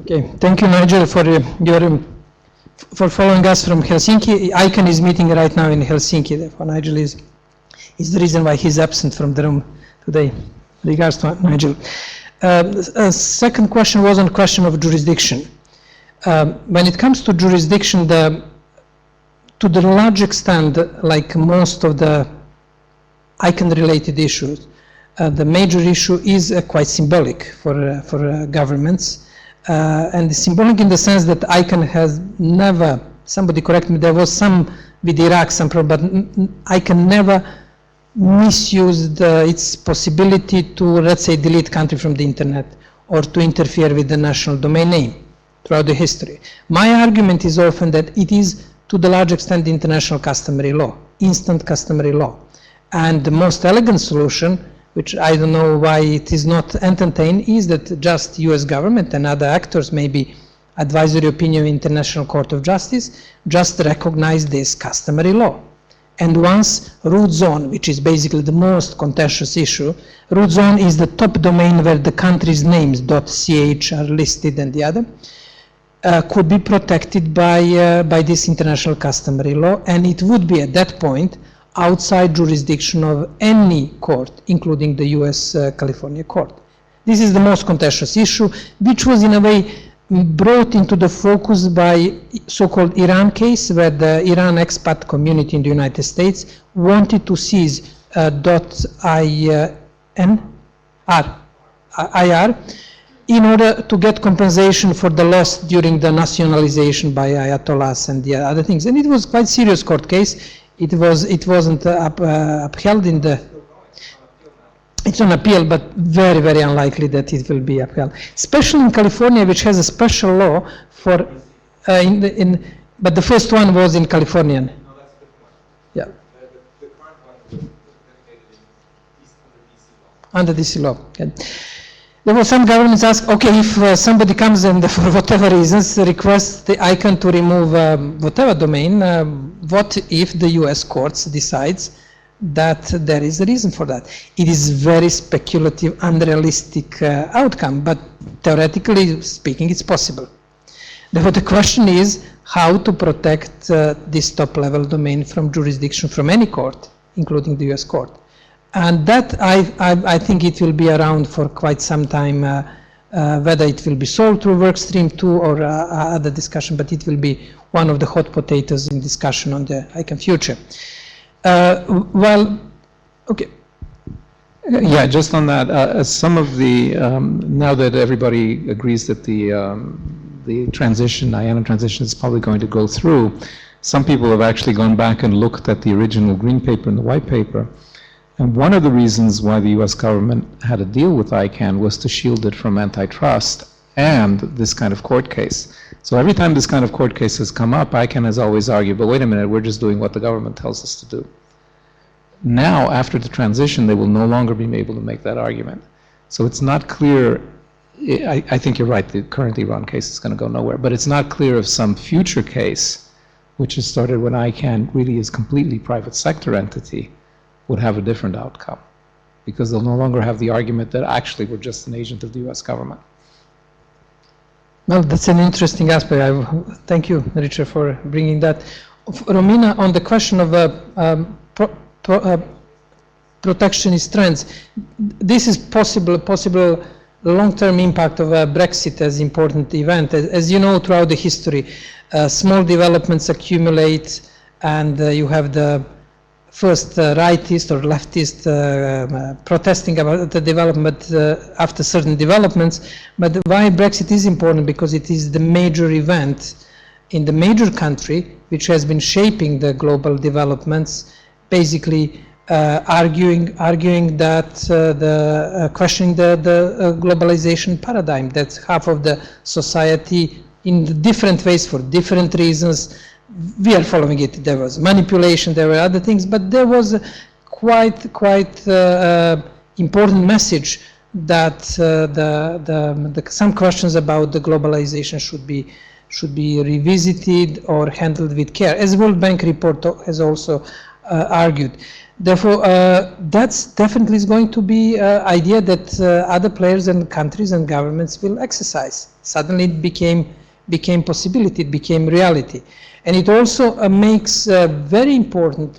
Okay, thank you, Nigel, for for following us from Helsinki. ICANN is meeting right now in Helsinki. Therefore, Nigel is the reason why he's absent from the room today. Regards to Nigel. Second question was on question of jurisdiction. When it comes to jurisdiction, to the large extent, like most of the ICANN-related issues, the major issue is quite symbolic for governments. And symbolic in the sense that ICANN has never, somebody correct me, there was some with Iraq, some problem, but ICANN never misused its possibility to, let's say, delete country from the internet or to interfere with the national domain name throughout the history. My argument is often that it is, to the large extent, the international customary law, instant customary law. And the most elegant solution, which I don't know why it is not entertained, is that just US government and other actors, maybe advisory opinion International Court of Justice, just recognize this customary law. And once root zone, which is basically the most contentious issue, root zone is the top domain where the country's names .ch are listed and the other, could be protected by this international customary law, and it would be at that point outside jurisdiction of any court, including the US California court. This is the most contentious issue, which was in a way brought into the focus by so-called Iran case, where the Iran expat community in the United States wanted to seize .IR in order to get compensation for the loss during the nationalization by Ayatollahs and the other things. And it was quite serious court case. It wasn't upheld in the, it's on appeal, but very, very unlikely that it will be upheld. Especially in California, which has a special law for, but the first one was in California. No, that's a different one. Yeah. The current one was under DC law. Under DC law. Okay. There were some governments ask, okay, if somebody comes and for whatever reasons requests the ICANN to remove whatever domain, what if the US courts decides that there is a reason for that? It is very speculative, unrealistic outcome, but theoretically speaking, it's possible. Therefore, the question is how to protect this top-level domain from jurisdiction from any court, including the US court. And that, I think it will be around for quite some time, whether it will be solved through workstream 2 or other discussion, but it will be one of the hot potatoes in discussion on the ICANN future. Well, okay. Yeah, just on that, some of the, now that everybody agrees that the transition, IANA transition, is probably going to go through, some people have actually gone back and looked at the original green paper and the white paper. And one of the reasons why the US government had a deal with ICANN was to shield it from antitrust and this kind of court case. So every time this kind of court case has come up, ICANN has always argued, but wait a minute, we're just doing what the government tells us to do. Now, after the transition, they will no longer be able to make that argument. So it's not clear, I think you're right, the currently run case is going to go nowhere, but it's not clear if some future case, which is started when ICANN really is completely private sector entity, would have a different outcome, because they'll no longer have the argument that actually we're just an agent of the US government. Well, that's an interesting aspect. Thank you, Richard, for bringing that. Romina, on the question of protectionist trends, this is possible long-term impact of Brexit as important event. As you know, throughout the history, small developments accumulate, and you have the first rightist or leftist protesting about the development after certain developments. But why Brexit is important? Because it is the major event in the major country which has been shaping the global developments, basically arguing that questioning the globalization paradigm, that half of the society in different ways for different reasons. We are following it. There was manipulation, there were other things, but there was a quite important message that some questions about the globalization should be revisited or handled with care, as World Bank report has also argued. Therefore, that's definitely is going to be an idea that other players and countries and governments will exercise. Suddenly it became possibility, it became reality. And it also makes very important,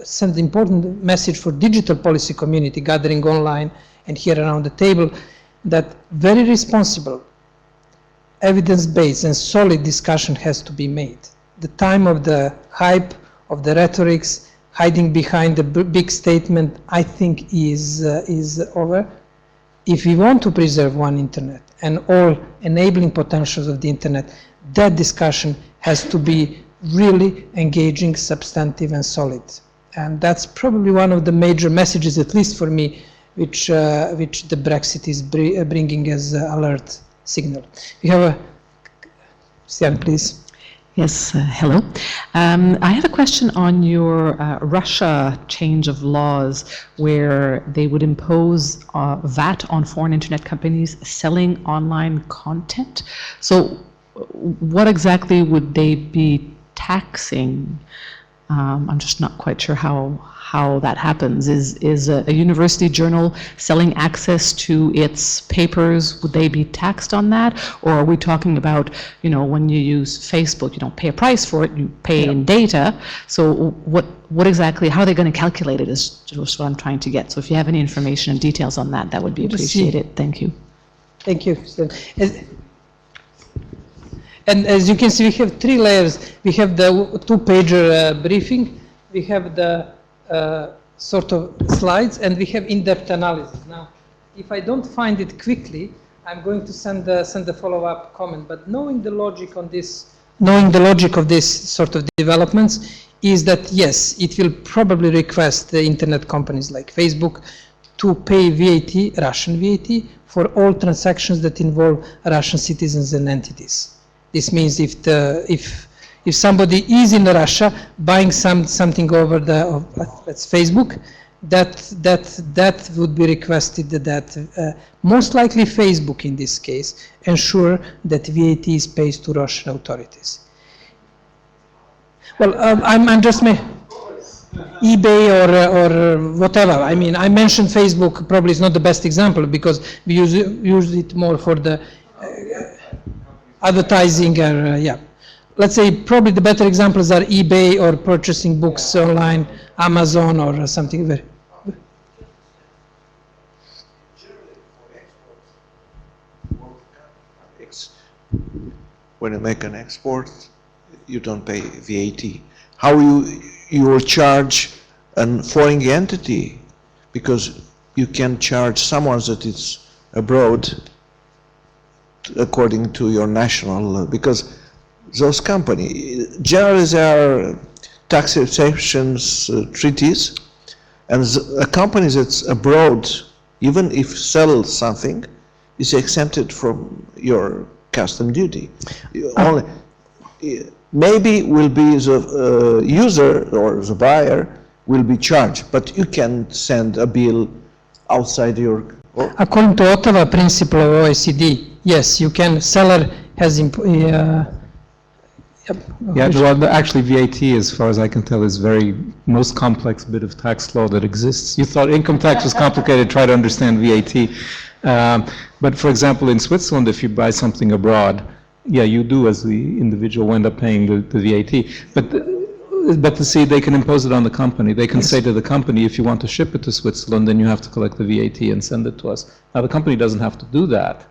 sends important message for digital policy community gathering online and here around the table, that very responsible, evidence-based and solid discussion has to be made. The time of the hype, of the rhetorics, hiding behind the big statement, I think is over. If we want to preserve one internet and all enabling potentials of the internet, that discussion has to be really engaging, substantive and solid. And that's probably one of the major messages, at least for me, which the Brexit is bringing as alert signal. We have a, Stian, please. Yes, hello. I have a question on your Russia change of laws, where they would impose VAT on foreign internet companies selling online content. So what exactly would they be taxing? I'm just not quite sure how that happens. Is a university journal selling access to its papers, would they be taxed on that? Or are we talking about, you know, when you use Facebook, you don't pay a price for it, you pay in data. So what exactly, how are they going to calculate it is just what I'm trying to get. So if you have any information and details on that, that would be appreciated. Thank you. Thank you. And as you can see, we have three layers. We have the two-pager briefing, we have the sort of slides, and we have in-depth analysis. Now, if I don't find it quickly, I'm going to send a follow-up comment. But knowing the logic on this, knowing the logic of this sort of developments, is that yes, it will probably request the internet companies like Facebook to pay VAT, Russian VAT, for all transactions that involve Russian citizens and entities. This means if somebody is in Russia buying something over that's Facebook, that would be requested that most likely Facebook in this case ensure that VAT is paid to Russian authorities. Well, I'm just eBay or whatever. I mean, I mentioned Facebook probably is not the best example because we use it more for the advertising or yeah. Let's say probably the better examples are eBay or purchasing books online, Amazon or something very. When you make an export, you don't pay VAT. How you will charge a foreign entity, because you can charge someone that is abroad according to your national, because those companies, generally there are tax exceptions treaties, and a company that's abroad, even if sells something, is exempted from your custom duty. Only, maybe will be the user or the buyer will be charged, but you can send a bill outside your... According to Ottawa principle of OECD, yes, you can, seller has... Yeah, well, actually VAT, as far as I can tell, is very most complex bit of tax law that exists. You thought income tax was complicated, try to understand VAT. But for example, in Switzerland, if you buy something abroad, yeah, you do as the individual end up paying the VAT. But to see, they can impose it on the company. They can say to the company, if you want to ship it to Switzerland, then you have to collect the VAT and send it to us. Now, the company doesn't have to do that.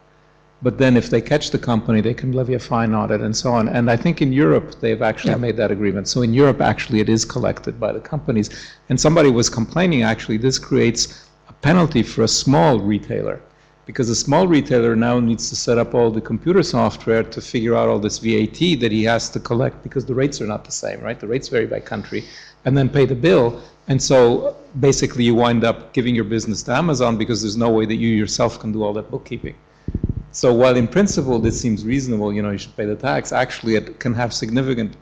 But then if they catch the company, they can levy a fine on it and so on. And I think in Europe, they've actually made that agreement. So in Europe, actually, it is collected by the companies. And somebody was complaining, actually, this creates a penalty for a small retailer. Because a small retailer now needs to set up all the computer software to figure out all this VAT that he has to collect, because the rates are not the same, right? The rates vary by country, and then pay the bill. And so basically you wind up giving your business to Amazon because there's no way that you yourself can do all that bookkeeping. So while in principle this seems reasonable, you know, you should pay the tax, actually it can have significant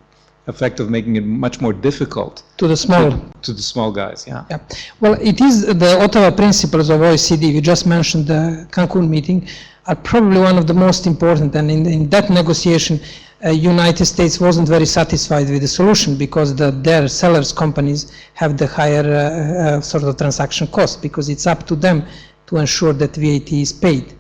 effect of making it much more difficult To the small. to the small guys, yeah. Yeah. Well, it is the Ottawa principles of OECD, you just mentioned the Cancun meeting, are probably one of the most important, and in that negotiation, United States wasn't very satisfied with the solution because their sellers companies have the higher sort of transaction cost, because it's up to them to ensure that VAT is paid.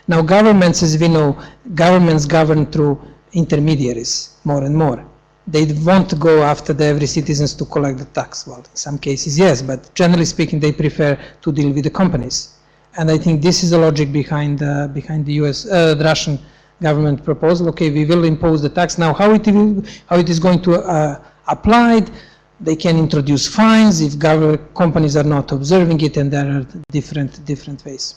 Now governments, as we know, governments govern through intermediaries more and more. They want to go after every citizens to collect the tax. Well, in some cases, yes, but generally speaking, they prefer to deal with the companies. And I think this is the logic behind the the Russian government proposal. Okay, we will impose the tax. Now, how it is going to applied? They can introduce fines if companies are not observing it, and there are different ways.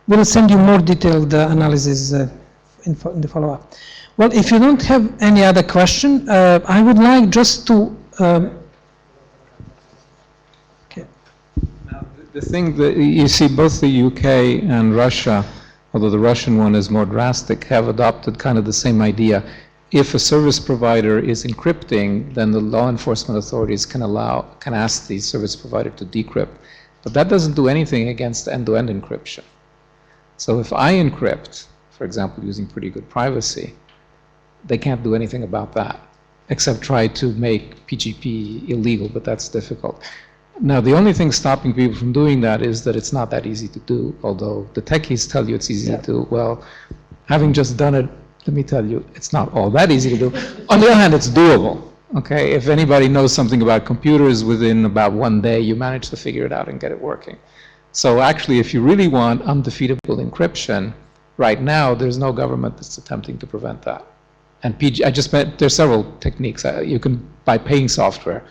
We'll send you more detailed analysis in the follow-up. Well, if you don't have any other question, I would like just to... okay. Now, the thing that you see, both the UK and Russia, although the Russian one is more drastic, have adopted kind of the same idea. If a service provider is encrypting, then the law enforcement authorities can ask the service provider to decrypt. But that doesn't do anything against end-to-end encryption. So if I encrypt, for example, using pretty good privacy, they can't do anything about that, except try to make PGP illegal, but that's difficult. Now, the only thing stopping people from doing that is that it's not that easy to do, although the techies tell you it's easy to do. Well, having just done it, let me tell you, it's not all that easy to do. On the other hand, it's doable. Okay, if anybody knows something about computers, within about 1 day, you manage to figure it out and get it working. So actually, if you really want undefeatable encryption, right now, there's no government that's attempting to prevent that. And there's several techniques. You can buy paying software,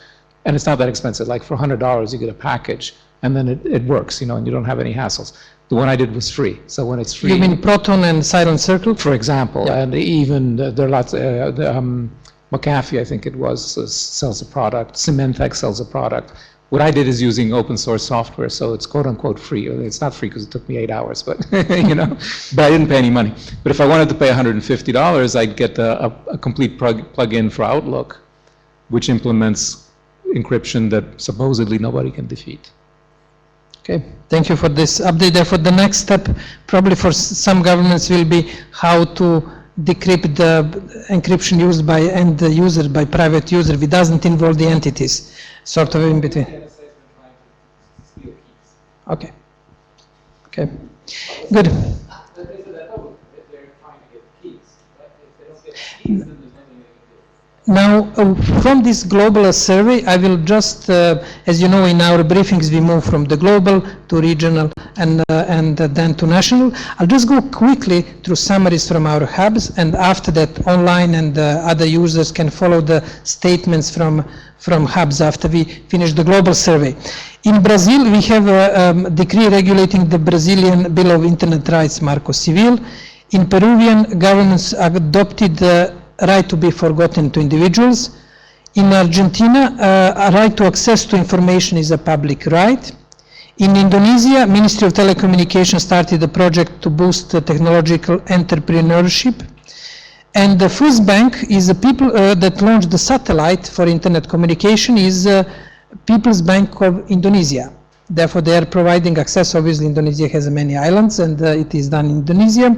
and it's not that expensive. Like for $100, you get a package, and then it works, you know, and you don't have any hassles. The one I did was free. So when it's free... You mean Proton and Silent Circle? For example, yeah. And even there are lots, McAfee, I think it was, sells a product. Symantec sells a product. What I did is using open source software, so it's quote unquote free. It's not free because it took me 8 hours, but you know, but I didn't pay any money. But if I wanted to pay $150, I'd get a complete plug-in for Outlook, which implements encryption that supposedly nobody can defeat. Okay, thank you for this update. Therefore, the next step probably for some governments will be how to decrypt the encryption used by end user, by private user, which doesn't involve the entities, sort of in between. Okay. Okay. Good. Now, from this global survey, I will just, as you know, in our briefings, we move from the global to regional and then to national. I'll just go quickly through summaries from our hubs, and after that, online and other users can follow the statements from hubs after we finish the global survey. In Brazil, we have a decree regulating the Brazilian Bill of Internet Rights, Marco Civil. In Peruvian, governments adopted the right to be forgotten to individuals. In Argentina, a right to access to information is a public right. In Indonesia, Ministry of Telecommunications started a project to boost technological entrepreneurship. And the first bank is the people that launched the satellite for internet communication is People's Bank of Indonesia. Therefore, they are providing access. Obviously, Indonesia has many islands, and it is done in Indonesia.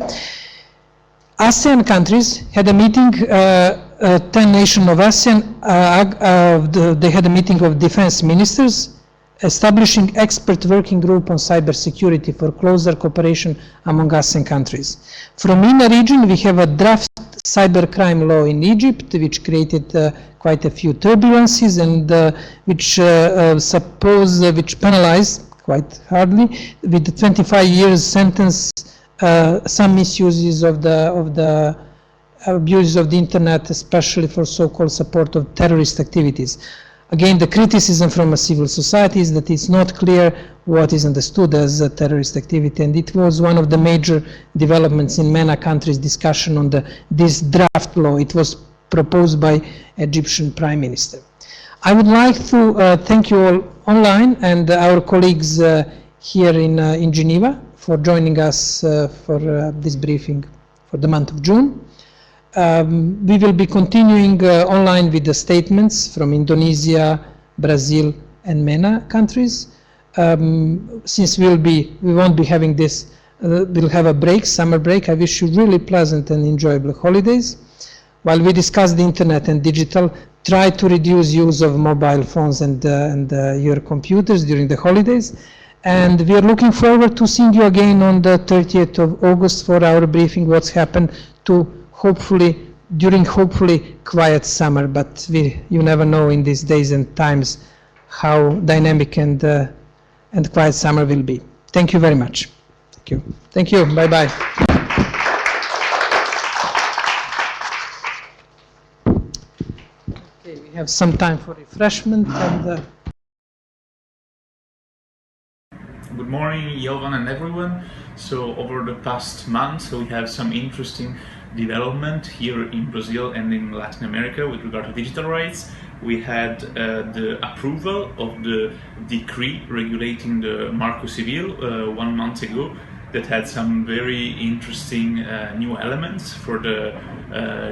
ASEAN countries had a meeting, 10 nations of ASEAN, they had a meeting of defense ministers, establishing expert working group on cybersecurity for closer cooperation among ASEAN countries. From MENA region, we have a draft cybercrime law in Egypt, which created quite a few turbulences and which penalized quite hardly with the 25 years sentence some misuses of the abuses of the internet, especially for so-called support of terrorist activities. Again, the criticism from a civil society is that it's not clear what is understood as a terrorist activity, and it was one of the major developments in MENA countries' discussion on this draft law. It was proposed by Egyptian Prime Minister. I would like to thank you all online and our colleagues here in Geneva for joining us for this briefing for the month of June. We will be continuing online with the statements from Indonesia, Brazil, and MENA countries. Since we won't be having this, we'll have a break, summer break. I wish you really pleasant and enjoyable holidays. While we discuss the internet and digital, try to reduce use of mobile phones and your computers during the holidays. And we are looking forward to seeing you again on the 30th of August for our briefing, what's happened to during quiet summer, but you never know in these days and times how dynamic and quiet summer will be. Thank you very much. Thank you. Thank you. Bye-bye. Okay, we have some time for refreshment and. Good morning, Jovan and everyone. So over the past month, we have some interesting development here in Brazil and in Latin America with regard to digital rights. We had the approval of the decree regulating the Marco Civil 1 month ago that had some very interesting new elements for the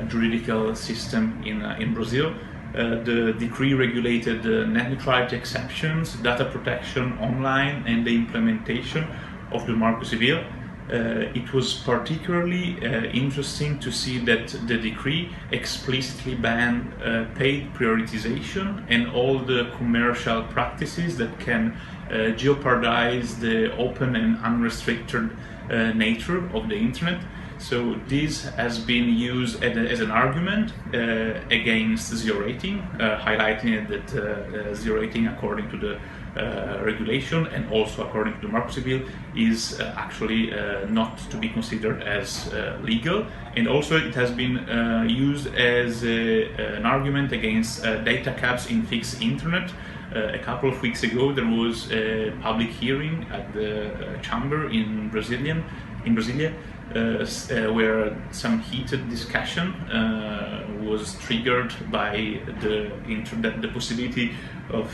juridical system in Brazil. The decree regulated the net neutrality exceptions, data protection online, and the implementation of the Marco Civil. It was particularly interesting to see that the decree explicitly banned paid prioritization and all the commercial practices that can jeopardize the open and unrestricted nature of the internet. So this has been used as an argument against zero rating, highlighting that zero rating, according to the regulation and also according to the Marco Civil, is actually not to be considered as legal. And also it has been used as an argument against data caps in fixed internet. A couple of weeks ago there was a public hearing at the chamber in Brasilia, where some heated discussion was triggered by the possibility of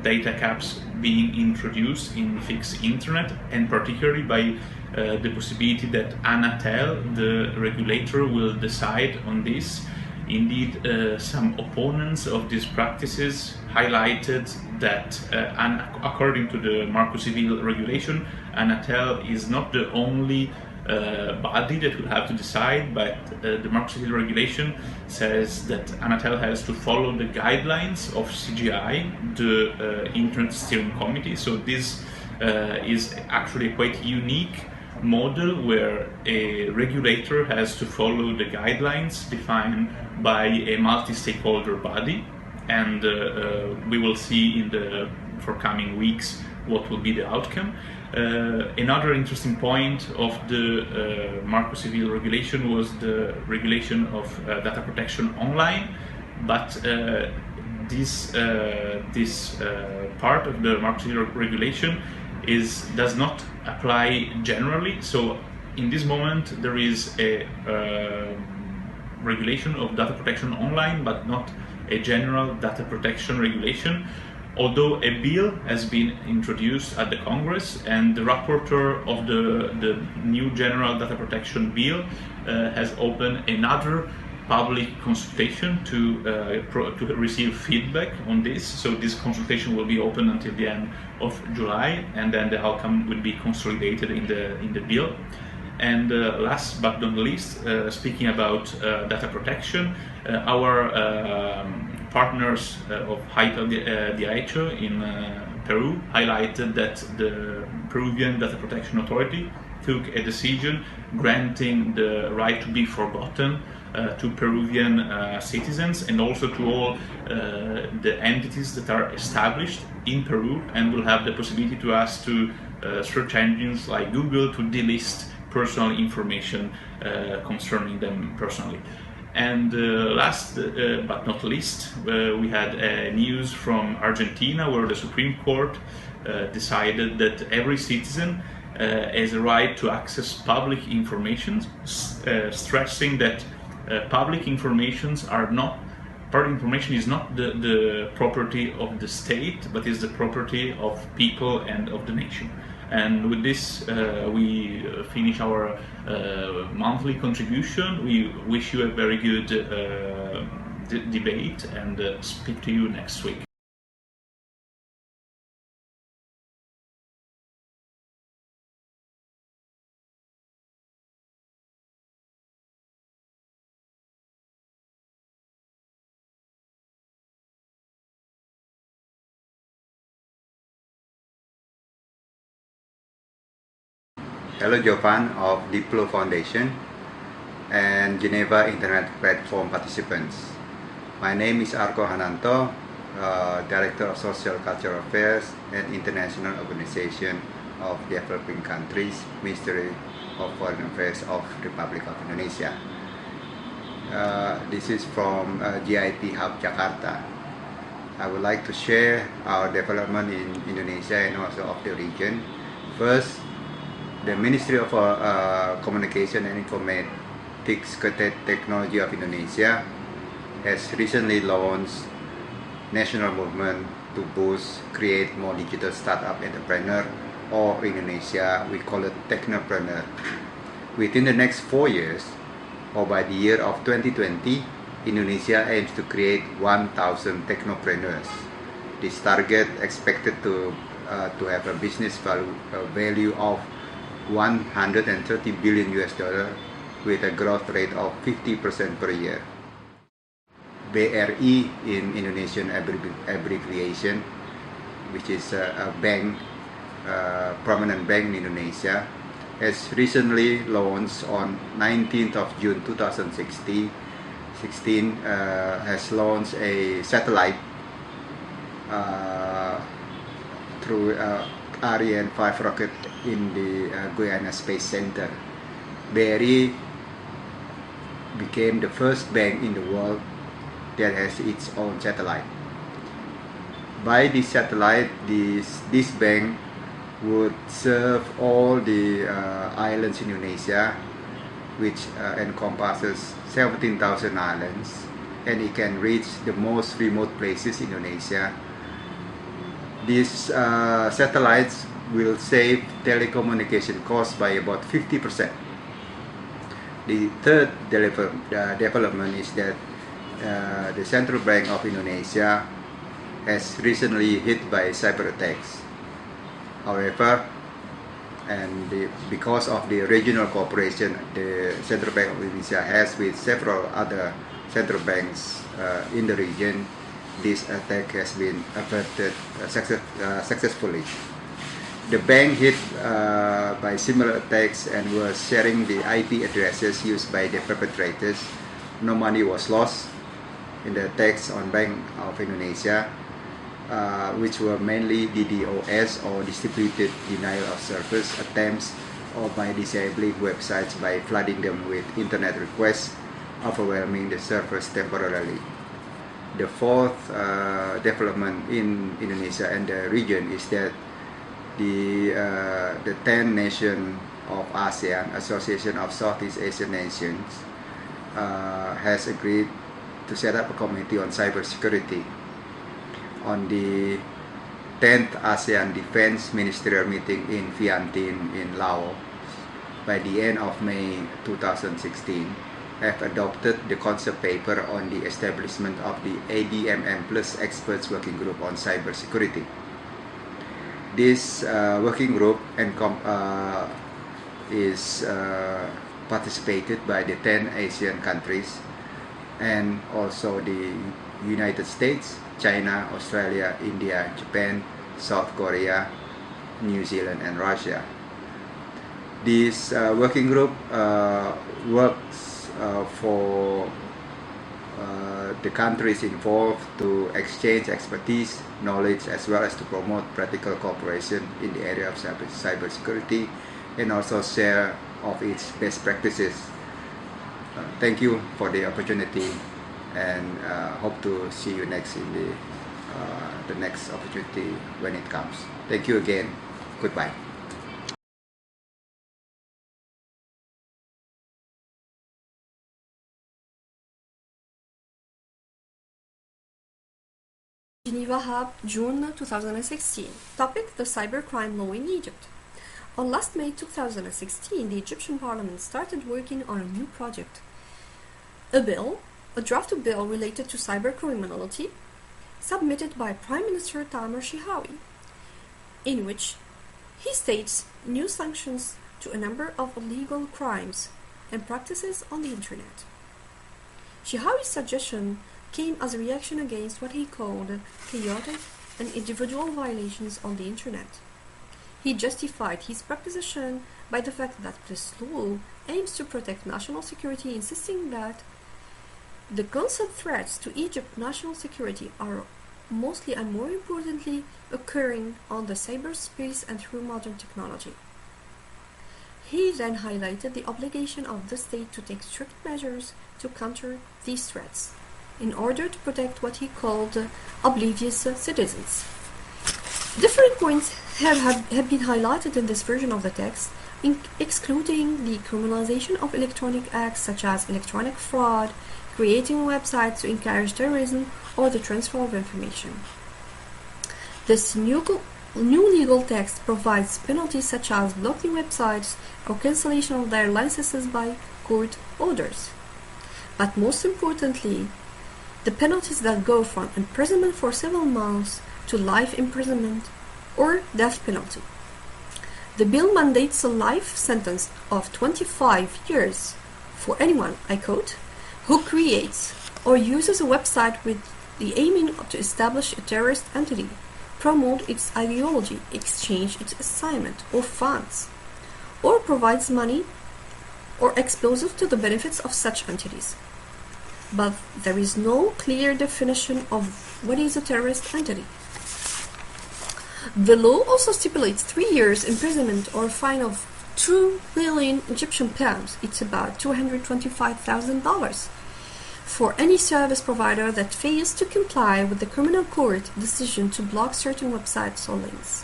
data caps being introduced in fixed internet, and particularly by the possibility that Anatel, the regulator, will decide on this. Indeed, some opponents of these practices highlighted that according to the Marco Civil regulation, Anatel is not the only body that will have to decide, but the Marco Civil regulation says that Anatel has to follow the guidelines of CGI, the Internet Steering Committee. So this is actually a quite unique model where a regulator has to follow the guidelines defined by a multi-stakeholder body, and we will see in the forthcoming weeks what will be the outcome. Another interesting point of the Marco Civil regulation was the regulation of data protection online, but this part of the Marco Civil regulation does not apply generally. So in this moment there is a regulation of data protection online, but not a general data protection regulation, although a bill has been introduced at the Congress, and the rapporteur of the new general data protection bill has opened another public consultation to receive feedback on this. So this consultation will be open until the end of July, and then the outcome will be consolidated in the bill. And last but not least, speaking about data protection, our partners of HIPAA Derecho in Peru highlighted that the Peruvian Data Protection Authority took a decision granting the right to be forgotten to Peruvian citizens, and also to all the entities that are established in Peru and will have the possibility to ask to search engines like Google to delist personal information concerning them personally. And last but not least, we had news from Argentina, where the Supreme Court decided that every citizen has a right to access public information, stressing that public information is not the property of the state, but is the property of people and of the nation. And with this, we finish our monthly contribution. We wish you a very good debate, and speak to you next week. Hello, Jovan of Diplo Foundation and Geneva Internet Platform participants. My name is Arko Hananto, Director of Social Cultural Affairs and International Organization of Developing Countries, Ministry of Foreign Affairs of Republic of Indonesia. This is from GIT Hub Jakarta. I would like to share our development in Indonesia and also of the region. First, the Ministry of Communication and Informatics Technology of Indonesia has recently launched national movement to boost, create more digital startup entrepreneur, or in Indonesia we call it technopreneur. Within the next 4 years, or by the year of 2020, Indonesia aims to create 1,000 technopreneurs. This target expected to have a business value of $130 billion with a growth rate of 50% per year. BRI in Indonesian abbreviation, which is a bank, prominent bank in Indonesia, has recently launched on 19th of June 2016 has launched a satellite through Ariane 5 rocket in the Guyana Space Center. BRI became the first bank in the world that has its own satellite. By this satellite, this bank would serve all the islands in Indonesia, which encompasses 17,000 islands, and it can reach the most remote places in Indonesia. These satellites will save telecommunication costs by about 50%. The third development is that the Central Bank of Indonesia has recently hit by cyber attacks. However, because of the regional cooperation the Central Bank of Indonesia has with several other central banks in the region, this attack has been averted successfully. The bank hit by similar attacks and was sharing the IP addresses used by the perpetrators. No money was lost in the attacks on Bank of Indonesia, which were mainly DDoS or distributed denial of service attempts, or by disabling websites by flooding them with internet requests, overwhelming the servers temporarily. The fourth development in Indonesia and the region is that the 10 nation of ASEAN, Association of Southeast Asian Nations, has agreed to set up a committee on cybersecurity. On the 10th ASEAN Defense Ministerial Meeting in Vientiane in Laos, by the end of May 2016, have adopted the concept paper on the establishment of the ADMM Plus Experts Working Group on Cybersecurity. This working group is participated by the 10 Asian countries and also the United States, China, Australia, India, Japan, South Korea, New Zealand, and Russia. This working group works for the countries involved to exchange expertise, knowledge, as well as to promote practical cooperation in the area of cybersecurity and also share of its best practices. Thank you for the opportunity, and hope to see you next in the next opportunity when it comes. Thank you again. Goodbye. Geneva Hub, June 2016. Topic: the cybercrime law in Egypt. On last May 2016, the Egyptian parliament started working on a new project. A draft of bill related to cybercriminality, submitted by Prime Minister Tamer Shihawi, in which he states new sanctions to a number of illegal crimes and practices on the internet. Shihawi's suggestion came as a reaction against what he called chaotic and individual violations on the internet. He justified his proposition by the fact that this law aims to protect national security, insisting that the constant threats to Egypt's national security are mostly and more importantly occurring on the cyberspace and through modern technology. He then highlighted the obligation of the state to take strict measures to counter these threats, in order to protect what he called oblivious citizens. Different points have been highlighted in this version of the text, excluding the criminalization of electronic acts such as electronic fraud, creating websites to encourage terrorism, or the transfer of information. This new legal text provides penalties such as blocking websites or cancellation of their licenses by court orders. But most importantly, the penalties that go from imprisonment for several months to life imprisonment or death penalty. The bill mandates a life sentence of 25 years for anyone, I quote, who creates or uses a website with the aiming to establish a terrorist entity, promote its ideology, exchange its assignment or funds, or provides money or explosives to the benefits of such entities. But there is no clear definition of what is a terrorist entity. The law also stipulates 3 years imprisonment or a fine of 2 million Egyptian pounds, it's about $225,000, for any service provider that fails to comply with the criminal court decision to block certain websites or links.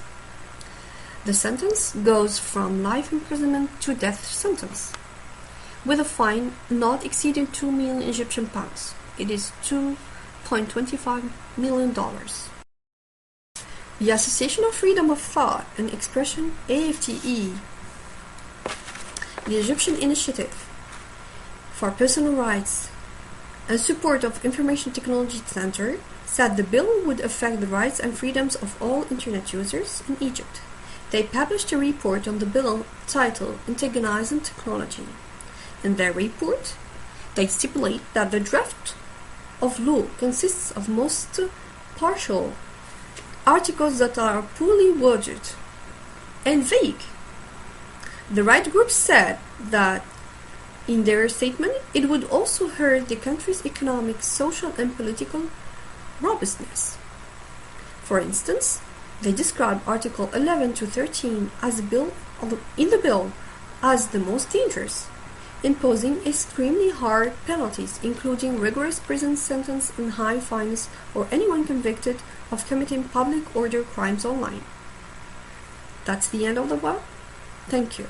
The sentence goes from life imprisonment to death sentence, with a fine not exceeding 2 million Egyptian pounds. It is $2.25 million. The Association of Freedom of Thought and Expression, AFTE, the Egyptian Initiative for Personal Rights and Support of Information Technology Center, said the bill would affect the rights and freedoms of all internet users in Egypt. They published a report on the bill titled Antagonizing Technology. In their report, they stipulate that the draft of law consists of most partial articles that are poorly worded and vague. The right group said that in their statement it would also hurt the country's economic, social, and political robustness. For instance, they described Article 11 to 13 as in the bill as the most dangerous, imposing extremely hard penalties, including rigorous prison sentence and high fines for anyone convicted of committing public order crimes online. That's the end of the web. Thank you.